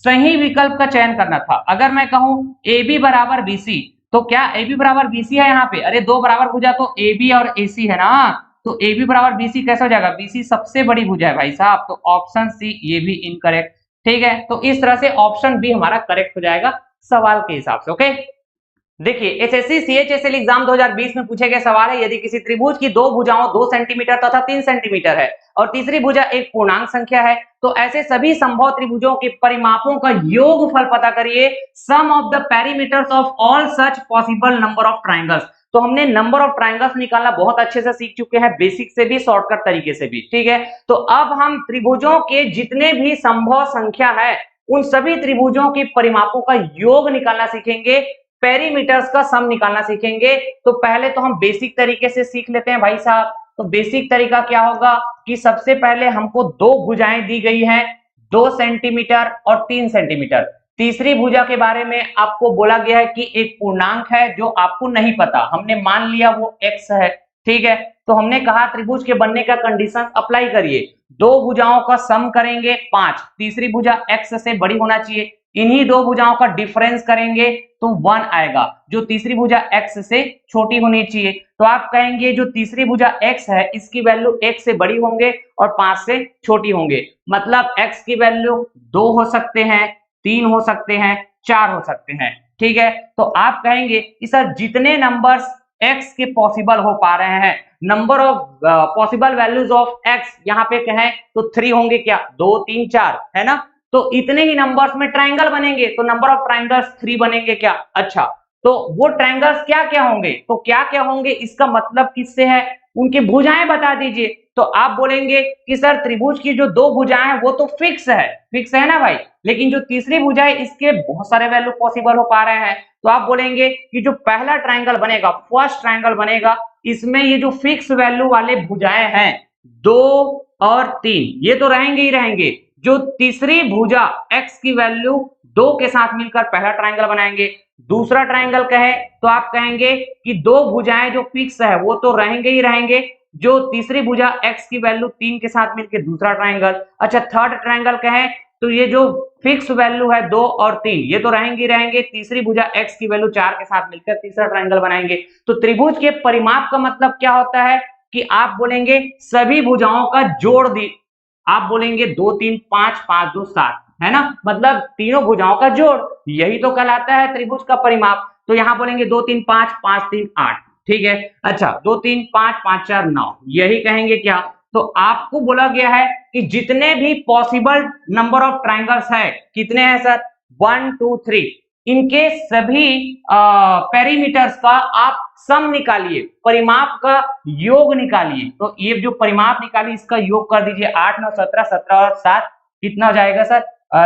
सही विकल्प का चयन करना था। अगर मैं कहूं AB बराबर BC, तो क्या AB बराबर BC है यहाँ पे? अरे दो बराबर भुजा तो AB और AC है ना, तो AB बराबर BC कैसे हो जाएगा? BC सबसे बड़ी भुजा है भाई साहब, तो ऑप्शन सी ये भी इनकरेक्ट, ठीक है। तो इस तरह से ऑप्शन बी हमारा करेक्ट हो जाएगा सवाल के हिसाब से। ओके, देखिए एसएससी सीएचएसएल एग्जाम 2020 में पूछे गए सवाल है, यदि किसी त्रिभुज की दो भुजाओं 2 सेंटीमीटर तथा 3 सेंटीमीटर है और तीसरी भुजा एक पूर्णांक संख्या है, तो ऐसे सभी संभव त्रिभुजों के परिमापों का योगफल पता करिए, sum of the perimeters of all such possible number of triangles. तो हमने नंबर ऑफ ट्रायंगल्स निकालना बहुत अच्छे से सीख चुके हैं, बेसिक से भी शॉर्टकट तरीके से भी, ठीक है। तो अब हम त्रिभुजों के जितने भी संभव संख्या है उन सभी त्रिभुजों के परिमापों का योग निकालना सीखेंगे, पेरीमीटर्स का सम निकालना सीखेंगे। तो पहले तो हम बेसिक तरीके से सीख लेते हैं भाई साहब। तो बेसिक तरीका क्या होगा कि सबसे पहले हमको दो भुजाएं दी गई हैं, 2 सेंटीमीटर और 3 सेंटीमीटर। तीसरी भुजा के बारे में आपको बोला गया है कि एक पूर्णांक है जो आपको नहीं पता, हमने मान लिया वो x है, ठीक है। तो हमने कहा त्रिभुज के बनने का कंडीशन अप्लाई करिए, दो भुजाओं का सम करेंगे 5, तीसरी भुजा x से बड़ी होना चाहिए, इन्हीं दो भुजाओं का डिफरेंस करेंगे तो 1 आएगा, जो तीसरी भुजा x से छोटी होनी चाहिए। तो आप कहेंगे जो तीसरी भुजा x है इसकी वैल्यू x से बड़ी होंगे और 5 से छोटी होंगे, मतलब x की वैल्यू 2 हो सकते हैं, 3 हो सकते हैं, 4 हो सकते हैं, ठीक है। तो आप कहेंगे कि सर जितने नंबर्स x के पॉसिबल हो पा रहे हैं, number of possible values of x यहाँ पे कहें तो 3 होंगे क्या, 2 3 4 है ना, तो इतने ही नंबर्स में ट्रायंगल बनेंगे, तो नंबर ऑफ ट्रायंगल्स 3 बनेंगे क्या? अच्छा, तो वो ट्रायंगल्स क्या क्या होंगे, तो क्या क्या होंगे इसका मतलब किससे है, उनकी भुजाएं बता दीजिए। तो आप बोलेंगे कि सर त्रिभुज की जो दो भुजाएं हैं वो तो फिक्स है ना भाई, लेकिन जो तीसरी भुजा है इसके बहुत सारे वैल्यू पॉसिबल हो पा रहे हैं। तो आप बोलेंगे कि जो पहला ट्रायंगल बनेगा, फर्स्ट ट्रायंगल बनेगा, इसमें ये जो फिक्स वैल्यू वाले भुजाएं हैं 2 और 3 ये तो रहेंगे ही रहेंगे, जो तीसरी भुजा x की वैल्यू 2 के साथ मिलकर पहला ट्रायंगल बनाएंगे। दूसरा ट्रायंगल कहे तो आप कहेंगे कि दो भुजाएं जो फिक्स है वो तो रहेंगे ही रहेंगे, जो तीसरी भुजा x की वैल्यू 3 के साथ मिलकर दूसरा ट्रायंगल। अच्छा, थर्ड ट्रायंगल कहे तो ये जो फिक्स वैल्यू है 2 और 3 ये तो रहेंगे, तीसरी भुजा x की वैल्यू 4 के साथ मिलकर तीसरा ट्रायंगल बनाएंगे। तो त्रिभुज के परिमाप का मतलब क्या होता है कि आप बोलेंगे सभी भुजाओं का जोड़ दी, आप बोलेंगे 2 3 5 5 2 7, है ना, मतलब तीनों भुजाओं का जोड़, यही तो कहलाता है त्रिभुज का परिमाप। तो यहां बोलेंगे 2 3 5 5 3 8, ठीक है। अच्छा 2 3 5 5 4 9, यही कहेंगे क्या। तो आपको बोला गया है कि जितने भी पॉसिबल नंबर ऑफ ट्रायंगल्स है, कितने हैं सर, 1 2 3, इनके सभी पेरीमीटर्स का आप सम निकालिए, परिमाप का योग निकालिए। तो ये जो परिमाप निकालिए इसका योग कर दीजिए, 8 9 17, 17 और 7 कितना हो जाएगा सर,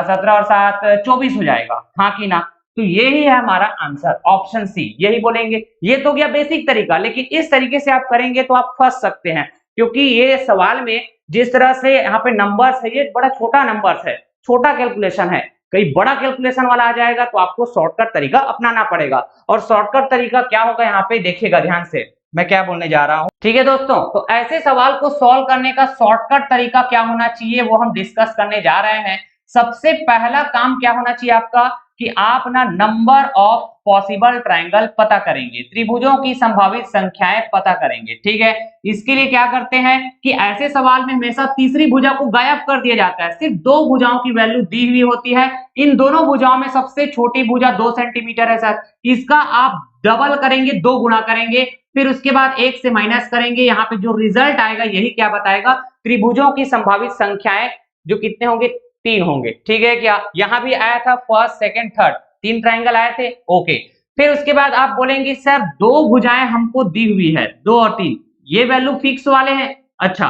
17 और 7 24 हो जाएगा, हाँ कि ना। तो यही है हमारा आंसर, ऑप्शन सी, यही बोलेंगे। ये तो गया बेसिक तरीका, लेकिन इस तरीके से आप करेंगे तो आप फंस सकते हैं, क्योंकि ये सवाल में जिस तरह से यहाँ पे नंबर्स है, ये बड़ा छोटा नंबर्स है, छोटा कैलकुलेशन है। कहीं बड़ा कैलकुलेशन वाला आ जाएगा तो आपको शॉर्टकट तरीका अपनाना पड़ेगा। और शॉर्टकट तरीका क्या होगा यहाँ पे देखिएगा ध्यान से, मैं क्या बोलने जा रहा हूँ, ठीक है दोस्तों। तो ऐसे सवाल को सॉल्व करने का शॉर्टकट तरीका क्या होना चाहिए वो हम डिस्कस करने जा रहे हैं। सबसे पहला काम क्या होना चाहिए आपका कि आप ना नंबर ऑफ पॉसिबल ट्रायंगल पता करेंगे, त्रिभुजों की संभावित संख्याएं पता करेंगे, ठीक है। इसके लिए क्या करते हैं कि ऐसे सवाल में हमेशा तीसरी भुजा को गायब कर दिया जाता है, सिर्फ दो भुजाओं की वैल्यू दी हुई होती है। इन दोनों भुजाओं में सबसे छोटी भुजा 2 सेंटीमीटर है सर, इसका आप डबल करेंगे, 2 गुणा करेंगे, फिर उसके बाद 1 से माइनस करेंगे। यहाँ पे जो रिजल्ट आएगा यही क्या बताएगा, त्रिभुजों की संभावित संख्याएं जो कितने होंगे, 3 होंगे, ठीक है क्या। यहां भी आया था फर्स्ट सेकंड थर्ड, 3 ट्रायंगल आए थे, ओके। फिर उसके बाद आप बोलेंगे सर दो भुजाएं हमको दी हुई है, 2 और 3, ये वैल्यू फिक्स वाले हैं। अच्छा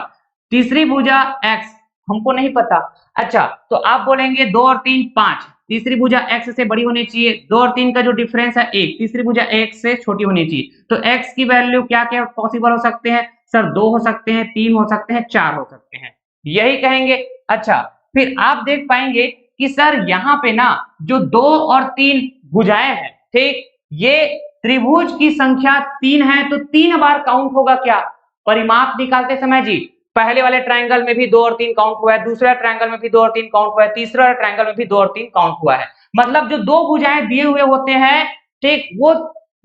तीसरी भुजा x हमको नहीं पता, अच्छा तो आप बोलेंगे 2 और 3 5, तीसरी भुजा x से बड़ी होनी चाहिए, 2 और 3 का जो डिफरेंस है 1, तीसरी भुजा x से छोटी होनी चाहिए। तो x की वैल्यू क्या क्या पॉसिबल हो सकते हैं सर, 2 हो सकते हैं, 3 हो सकते हैं, 4 हो सकते हैं, यही कहेंगे। अच्छा फिर आप देख पाएंगे कि सर यहाँ पे ना जो 2 और 3 भुजाएं हैं, ठीक, ये त्रिभुज की संख्या 3 है, तो 3 बार काउंट होगा क्या परिमाप निकालते समय जी। पहले वाले ट्रायंगल में भी 2 और 3 काउंट हुआ है, दूसरे ट्रायंगल में भी 2 और 3 काउंट हुआ है, तीसरे ट्रायंगल में भी 2 और 3 काउंट हुआ है। मतलब जो दो भुजाएं दिए हुए होते हैं, ठीक, वो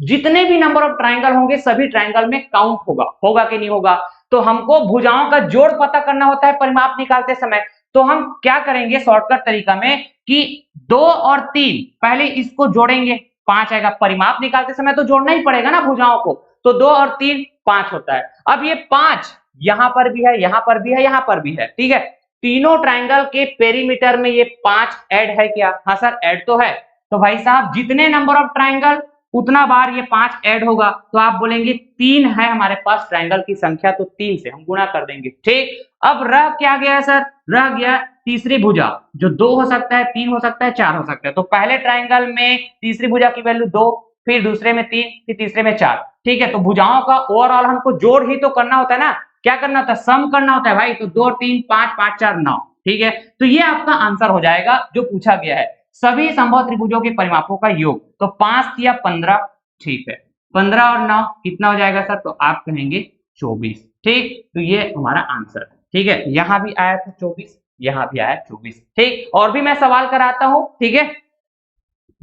जितने भी नंबर ऑफ ट्रायंगल होंगे सभी ट्रायंगल में काउंट होगा कि नहीं होगा। तो हमको भुजाओं का जोड़ पता करना होता है परिमाप निकालते समय। तो हम क्या करेंगे शॉर्टकट तरीका में कि 2 और 3 पहले इसको जोड़ेंगे, 5 आएगा, परिमाप निकालते समय तो जोड़ना ही पड़ेगा ना भुजाओं को, तो 2 और 3 5 होता है। अब ये 5 यहां पर भी है, यहां पर भी है, यहां पर भी है, ठीक है। तीनों ट्रायंगल के पेरीमीटर में ये 5 ऐड है क्या, हाँ सर ऐड तो है। तो भाई साहब जितने नंबर ऑफ ट्रायंगल उतना बार ये 5 ऐड होगा, तो आप बोलेंगे 3 है हमारे पास ट्रायंगल की संख्या, तो 3 से हम गुणा कर देंगे, ठीक। अब रह क्या गया सर, रह गया तीसरी भुजा, जो 2 हो सकता है, 3 हो सकता है, 4 हो सकता है। तो पहले ट्रायंगल में तीसरी भुजा की वैल्यू 2, फिर दूसरे में 3, फिर तीसरे में 4, ठीक है। तो भुजाओं का ओवरऑल हमको जोड़ ही तो करना होता है ना, क्या करना होता है, सम करना होता है भाई। तो 2 और 3 5 5 4 9, ठीक है। तो ये आपका आंसर हो जाएगा जो पूछा गया है, सभी संभव त्रिभुजों के परिमापों का योग। तो 5 या 15, ठीक है, 15 और 9 कितना हो जाएगा सर, तो आप कहेंगे 24, ठीक। तो ये हमारा आंसर है, ठीक है। यहां भी आया था 24, यहां भी आया 24, ठीक। और भी मैं सवाल कराता हूं, ठीक है।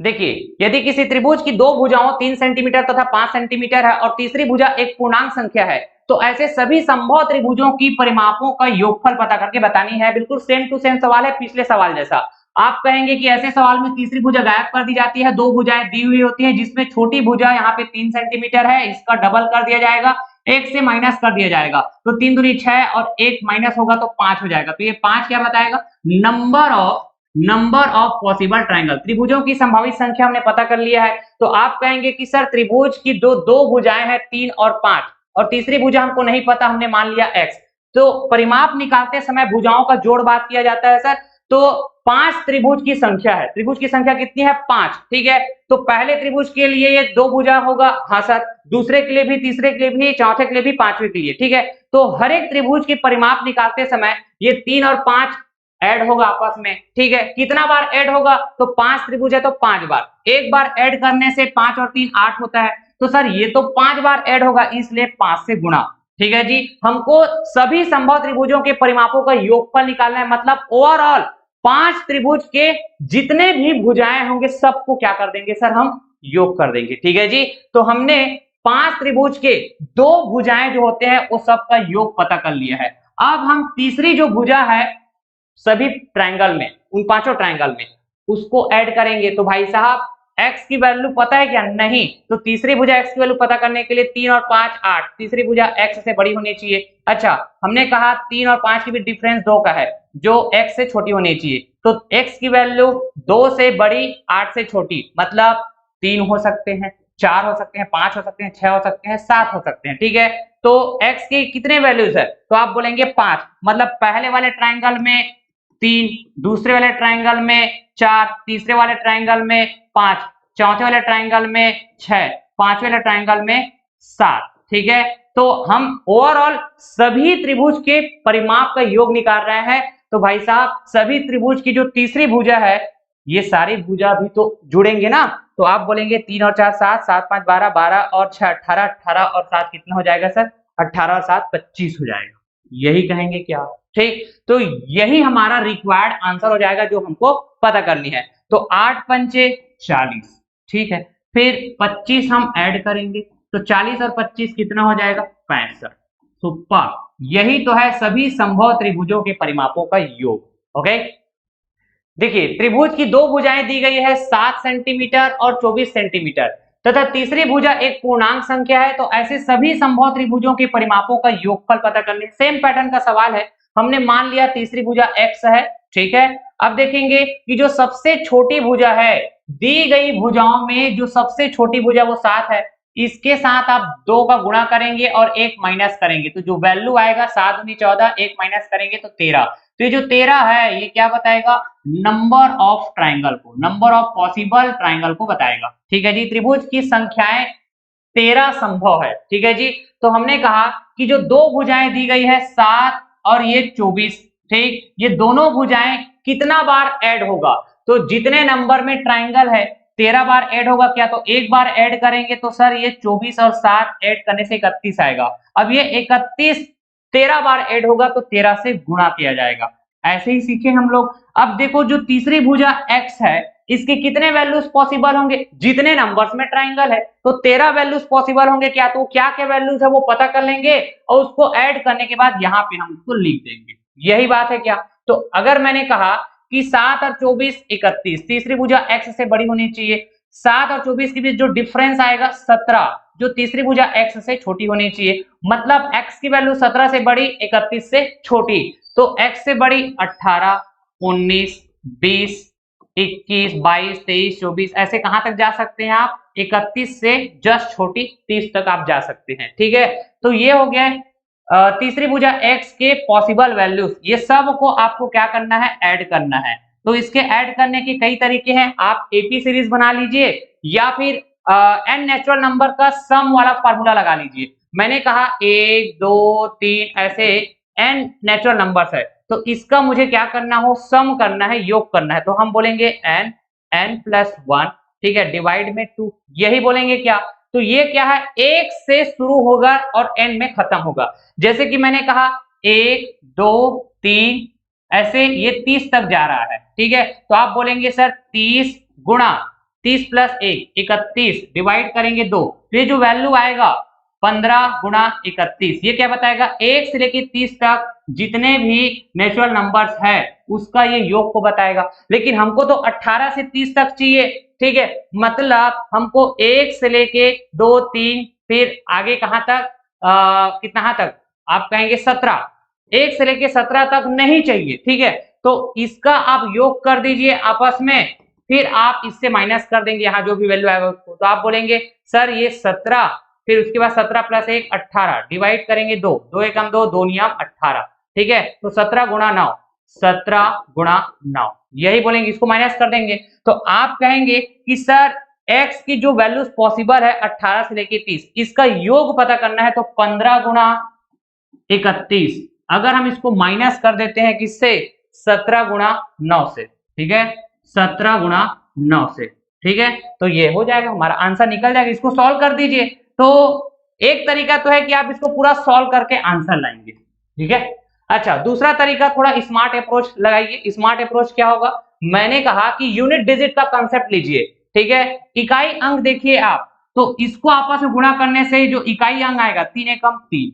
देखिए यदि किसी त्रिभुज की दो भुजाओं 3 सेंटीमीटर तथा 5 सेंटीमीटर है और तीसरी भुजा एक पूर्णांक संख्या है, तो ऐसे सभी संभव त्रिभुजों की परिमापों का योगफल पता करके बतानी है। बिल्कुल सेम टू सेम सवाल है पिछले सवाल जैसा। आप कहेंगे कि ऐसे सवाल में तीसरी भुजा गायब कर दी जाती है, दो भुजाएं दी हुई होती हैं, जिसमें छोटी भुजा यहाँ पे 3 सेंटीमीटर है, इसका डबल कर दिया जाएगा, 1 से माइनस कर दिया जाएगा, तो 3 दूनी 6 और 1 माइनस होगा तो 5 हो जाएगा। तो ये 5 क्या बताएगा, नंबर ऑफ पॉसिबल ट्रायंगल, त्रिभुजों की संभावित संख्या हमने पता कर लिया है। तो आप कहेंगे कि सर त्रिभुज की दो भुजाएं हैं 3 और 5, और तीसरी भुजा हमको नहीं पता, हमने मान लिया x। तो परिमाप निकालते समय भुजाओं का जोड़ बात किया जाता है सर। तो 5 त्रिभुज की संख्या है, त्रिभुज की संख्या कितनी है 5, ठीक है। तो पहले त्रिभुज के लिए ये 2 भुजा होगा, हाँ सर, दूसरे के लिए भी, तीसरे के लिए भी, चौथे के लिए भी, पांचवें के लिए, ठीक है। तो हर एक त्रिभुज की परिमाप निकालते समय ये 3 और 5 ऐड होगा आपस में, ठीक है। कितना बार ऐड होगा, तो 5 त्रिभुज है तो 5 बार, एक बार ऐड करने से 5 और 3 8 होता है, तो सर ये तो 5 बार ऐड होगा, इसलिए 5 से गुणा, ठीक है जी। हमको सभी संभव त्रिभुजों के परिमापों का योगफल निकालना है, मतलब ओवरऑल 5 त्रिभुज के जितने भी भुजाएं होंगे सबको क्या कर देंगे सर, हम योग कर देंगे। ठीक है जी, तो हमने 5 त्रिभुज के 2 भुजाएं जो होते हैं वो सबका योग पता कर लिया है। अब हम तीसरी जो भुजा है सभी ट्रायंगल में, उन पांचों ट्रायंगल में उसको ऐड करेंगे। तो भाई साहब x की वैल्यू पता है क्या? नहीं। तो तीसरी भुजा x की वैल्यू पता करने के लिए 3 और 5 8, तीसरी भुजा x से बड़ी होनी चाहिए। अच्छा, हमने कहा 3 और 5 की भी डिफरेंस 2 का है, जो x से छोटी होनी चाहिए। तो x की वैल्यू 2 से बड़ी 8 से छोटी, मतलब 3 हो सकते हैं, 4 हो सकते हैं, 5 हो सकते हैं, 6 हो सकते हैं, 7 हो सकते हैं। ठीक है, तो x की कितने वैल्यूज है? तो आप बोलेंगे 5, मतलब पहले वाले ट्रायंगल में 3, दूसरे वाले ट्रायंगल में 4, तीसरे वाले ट्रायंगल में 5, चौथे वाले ट्रायंगल में 6, पांचवें वाले ट्रायंगल में 7। ठीक है, तो हम ओवरऑल सभी त्रिभुज के परिमाप का योग निकाल रहे हैं। तो भाई साहब सभी त्रिभुज की जो तीसरी भुजा है, ये सारी भुजा भी तो जुड़ेंगे ना। तो आप बोलेंगे 3 और 4 7, 7 5 12, 12 और 6 18, 18 और 7 कितना हो जाएगा सर? 18 और 7 25 हो जाएगा। यही कहेंगे क्या? ठीक, तो यही हमारा रिक्वायर्ड आंसर हो जाएगा जो हमको पता करनी है। तो 8 पंचे 40, ठीक है, फिर 25 हम ऐड करेंगे, तो 40 और 25 कितना हो जाएगा? 65। सुपर, यही तो है सभी संभव त्रिभुजों के परिमापों का योग। ओके, देखिए त्रिभुज की 2 भुजाएं दी गई है 7 सेंटीमीटर और 24 सेंटीमीटर तथा तीसरी भुजा एक पूर्णांक संख्या है। तो ऐसे सभी संभव त्रिभुजों के परिमापों का योगफल पता करने, सेम पैटर्न का सवाल है। हमने मान लिया तीसरी भुजा x है, ठीक है। अब देखेंगे कि जो सबसे छोटी भुजा है, दी गई भुजाओं में जो सबसे छोटी भुजा वो 7 है, इसके साथ आप 2 का गुणा करेंगे और 1 माइनस करेंगे, तो जो वैल्यू आएगा 7 दूनी 14, 1 माइनस करेंगे तो 13। तो ये जो 13 है ये क्या बताएगा? नंबर ऑफ ट्राइंगल को, नंबर ऑफ पॉसिबल ट्राइंगल को बताएगा। ठीक है जी, त्रिभुज की संख्याएं 13 संभव है। ठीक है जी, तो हमने कहा कि जो 2 भुजाएं दी गई है 7 और ये 24, ठीक, ये दोनों भुजाएं कितना बार ऐड होगा? तो जितने नंबर में ट्राइंगल है 13 बार ऐड होगा क्या? तो एक बार ऐड करेंगे तो सर ये 24 और 7 ऐड करने से 31 आएगा। अब ये 31 13 बार ऐड होगा तो 13 से गुणा किया जाएगा। ऐसे ही सीखे हम लोग। अब देखो जो तीसरी भुजा x है, इसके कितने वैल्यूज पॉसिबल होंगे? जितने नंबर्स में ट्राइंगल है तो 13 वैल्यूज पॉसिबल होंगे क्या? तो क्या क्या वैल्यूज है वो पता कर लेंगे और उसको ऐड करने के बाद यहाँ पे हम उसको लिख देंगे। यही बात है क्या? तो अगर मैंने कहा कि 7 और 24 31, तीसरी भुजा x से बड़ी होनी चाहिए, 7 और 24 के बीच जो डिफरेंस आएगा 17, जो तीसरी भुजा x से छोटी होनी चाहिए, मतलब x की वैल्यू 17 से बड़ी 31 से छोटी। तो x से बड़ी 18 19 20 21 22 23 24, ऐसे कहां तक जा सकते हैं आप? 31 से जस्ट छोटी 30 तक आप जा सकते हैं। ठीक है, तो ये हो गया तीसरी भुजा x के पॉसिबल वैल्यूज। ये सब को आपको क्या करना है? ऐड करना है। तो इसके ऐड करने के कई तरीके हैं। आप एपी सीरीज बना लीजिए या फिर n नेचुरल नंबर का सम वाला फार्मूला लगा लीजिए। मैंने कहा 1 2 3 ऐसे n नेचुरल नंबर्स है, तो इसका मुझे क्या करना हो? सम करना है, योग करना है। तो हम बोलेंगे n प्लस 1, ठीक है, डिवाइड में 2, यही बोलेंगे क्या? तो ये क्या है? 1 से शुरू होगा और n में खत्म होगा। जैसे कि मैंने कहा 1 2 3 ऐसे ये 30 तक जा रहा है। ठीक है, तो आप बोलेंगे सर 30 गुणा 30 प्लस 1 31 डिवाइड करेंगे 2, तो ये जो वैल्यू आएगा 15 गुणा 31, ये क्या बताएगा? 1 से लेकर 30 तक जितने भी नेचुरल नंबर्स है उसका ये योग को बताएगा। लेकिन हमको तो 18 से 30 तक चाहिए। ठीक है, मतलब हमको 1 से लेके 2 3 फिर आगे कहां तक, कितना तक आप कहेंगे? 17, 1 से लेके 17 तक नहीं चाहिए। ठीक है, तो इसका आप योग कर दीजिए आपस में, फिर आप इससे माइनस कर देंगे यहाँ जो भी वैल्यू आएगा उसको। तो आप बोलेंगे सर ये 17, फिर उसके बाद 17 प्लस 1 18 डिवाइड करेंगे 2, 2 एकम 2, 2 नियम 18। ठीक है, तो 17 गुणा 9, 17 गुणा 9, यही बोलेंगे, इसको माइनस कर देंगे। तो आप कहेंगे कि सर x की जो वैल्यूज पॉसिबल है 18 से लेके 30, इसका योग पता करना है। तो 15 गुणा 31, अगर हम इसको माइनस कर देते हैं किससे? 17 गुणा 9 से। ठीक है, 17 गुणा 9 से। ठीक है, तो ये हो जाएगा, हमारा आंसर निकल जाएगा। इसको सॉल्व कर दीजिए। तो एक तरीका तो है कि आप इसको पूरा सॉल्व करके आंसर लाएंगे। ठीक है, अच्छा, दूसरा तरीका थोड़ा स्मार्ट अप्रोच लगाइए। स्मार्ट अप्रोच क्या होगा? मैंने कहा कि यूनिट डिजिट का कांसेप्ट लीजिए, ठीक है? इकाई अंक देखिए आप, तो इसको आपस में गुणा करने से जो इकाई अंक आएगा 3 एकम 3,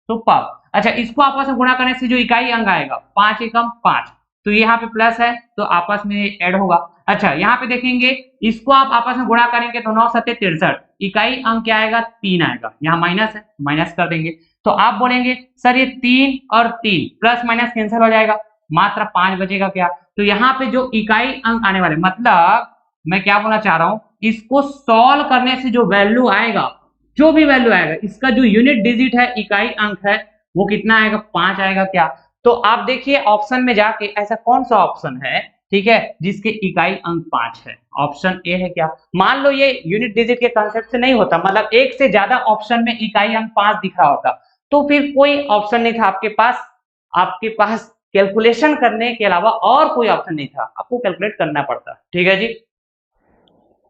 सुपर। अच्छा, इसको आपस में गुणा करने से जो इकाई अंक आएगा 5 एकम 5, तो यहाँ पे प्लस है तो आपस में ऐड होगा। अच्छा, यहाँ पे देखेंगे इसको आप आपस में गुणा करेंगे तो 9 सत्ते 63, इकाई अंक क्या आएगा 3 आएगा, यहाँ माइनस है, माइनस कर देंगे। तो आप बोलेंगे सर ये 3 और 3 प्लस माइनस कैंसिल हो जाएगा, मात्र 5 बचेगा क्या? तो यहाँ पे जो इकाई अंक आने वाले, मतलब मैं क्या बोलना चाह रहा हूँ, इसको सॉल्व करने से जो वैल्यू आएगा, जो भी वैल्यू आएगा, इसका जो यूनिट डिजिट है, इकाई अंक है, वो कितना आएगा? 5 आएगा क्या? तो आप देखिए ऑप्शन में जाके ऐसा कौन सा ऑप्शन है, ठीक है, जिसके इकाई अंक 5 है? ऑप्शन ए है क्या? मान लो ये यूनिट डिजिट के कांसेप्ट से नहीं होता, मतलब एक से ज्यादा ऑप्शन में इकाई अंक 5 दिख रहा होता, तो फिर कोई ऑप्शन नहीं था आपके पास कैलकुलेशन करने के अलावा और कोई ऑप्शन नहीं था, आपको कैलकुलेट करना पड़ता। ठीक है जी,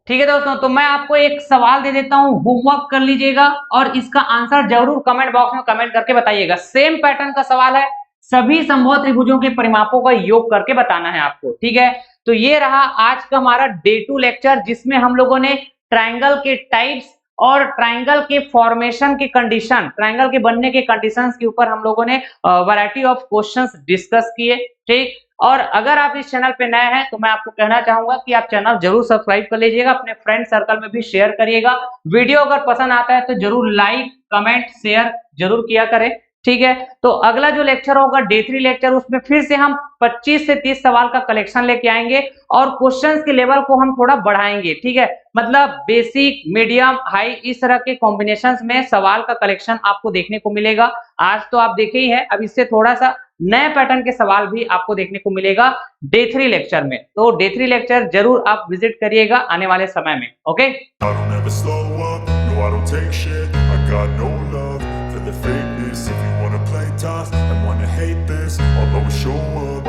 ठीक है दोस्तों, तो मैं आपको एक सवाल दे देता हूं, होमवर्क कर लीजिएगा और इसका आंसर जरूर कमेंट बॉक्स में कमेंट करके बताइएगा। सेम पैटर्न का सवाल है, सभी संभव त्रिभुजों के परिमापों का योग करके बताना है आपको, ठीक है? तो ये रहा आज का हमारा डे 2 लेक्चर, जिसमें हम लोगों ने ट्रायंगल के टाइप्स और ट्रायंगल के फॉर्मेशन के कंडीशन, ट्रायंगल के बनने के कंडीशंस के ऊपर हम लोगों ने वैरायटी ऑफ क्वेश्चंस डिस्कस किए, ठीक? और अगर आप इस चैनल पे नए हैं तो मैं आपको कहना चाहूंगा कि आप चैनल जरूर सब्सक्राइब कर लीजिएगा, अपने फ्रेंड सर्कल में भी शेयर करिएगा। वीडियो अगर पसंद आता है तो जरूर लाइक कमेंट शेयर जरूर किया करें, ठीक है? तो अगला जो लेक्चर होगा डे 3 लेक्चर, उसमें फिर से हम 25 से 30 सवाल का कलेक्शन लेके आएंगे और क्वेश्चंस के लेवल को हम थोड़ा बढ़ाएंगे, ठीक है? मतलब बेसिक मीडियम हाई इस तरह के कॉम्बिनेशंस में सवाल का कलेक्शन आपको देखने को मिलेगा। आज तो आप देखे ही हैं, अब इससे थोड़ा सा नए पैटर्न के सवाल भी आपको देखने को मिलेगा डे 3 लेक्चर में। तो डे 3 लेक्चर जरूर आप विजिट करिएगा आने वाले समय में, okay? I don't ever slow up, no I don't take shit. I got no love for the fakeness. If you wanna play tough and wanna hate this, I'll always show up.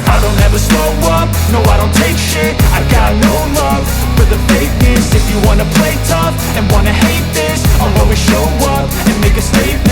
I don't ever slow up, no I don't take shit. I got no love for the fakeness. If you wanna play tough and wanna hate this, I'll always show up and make a statement.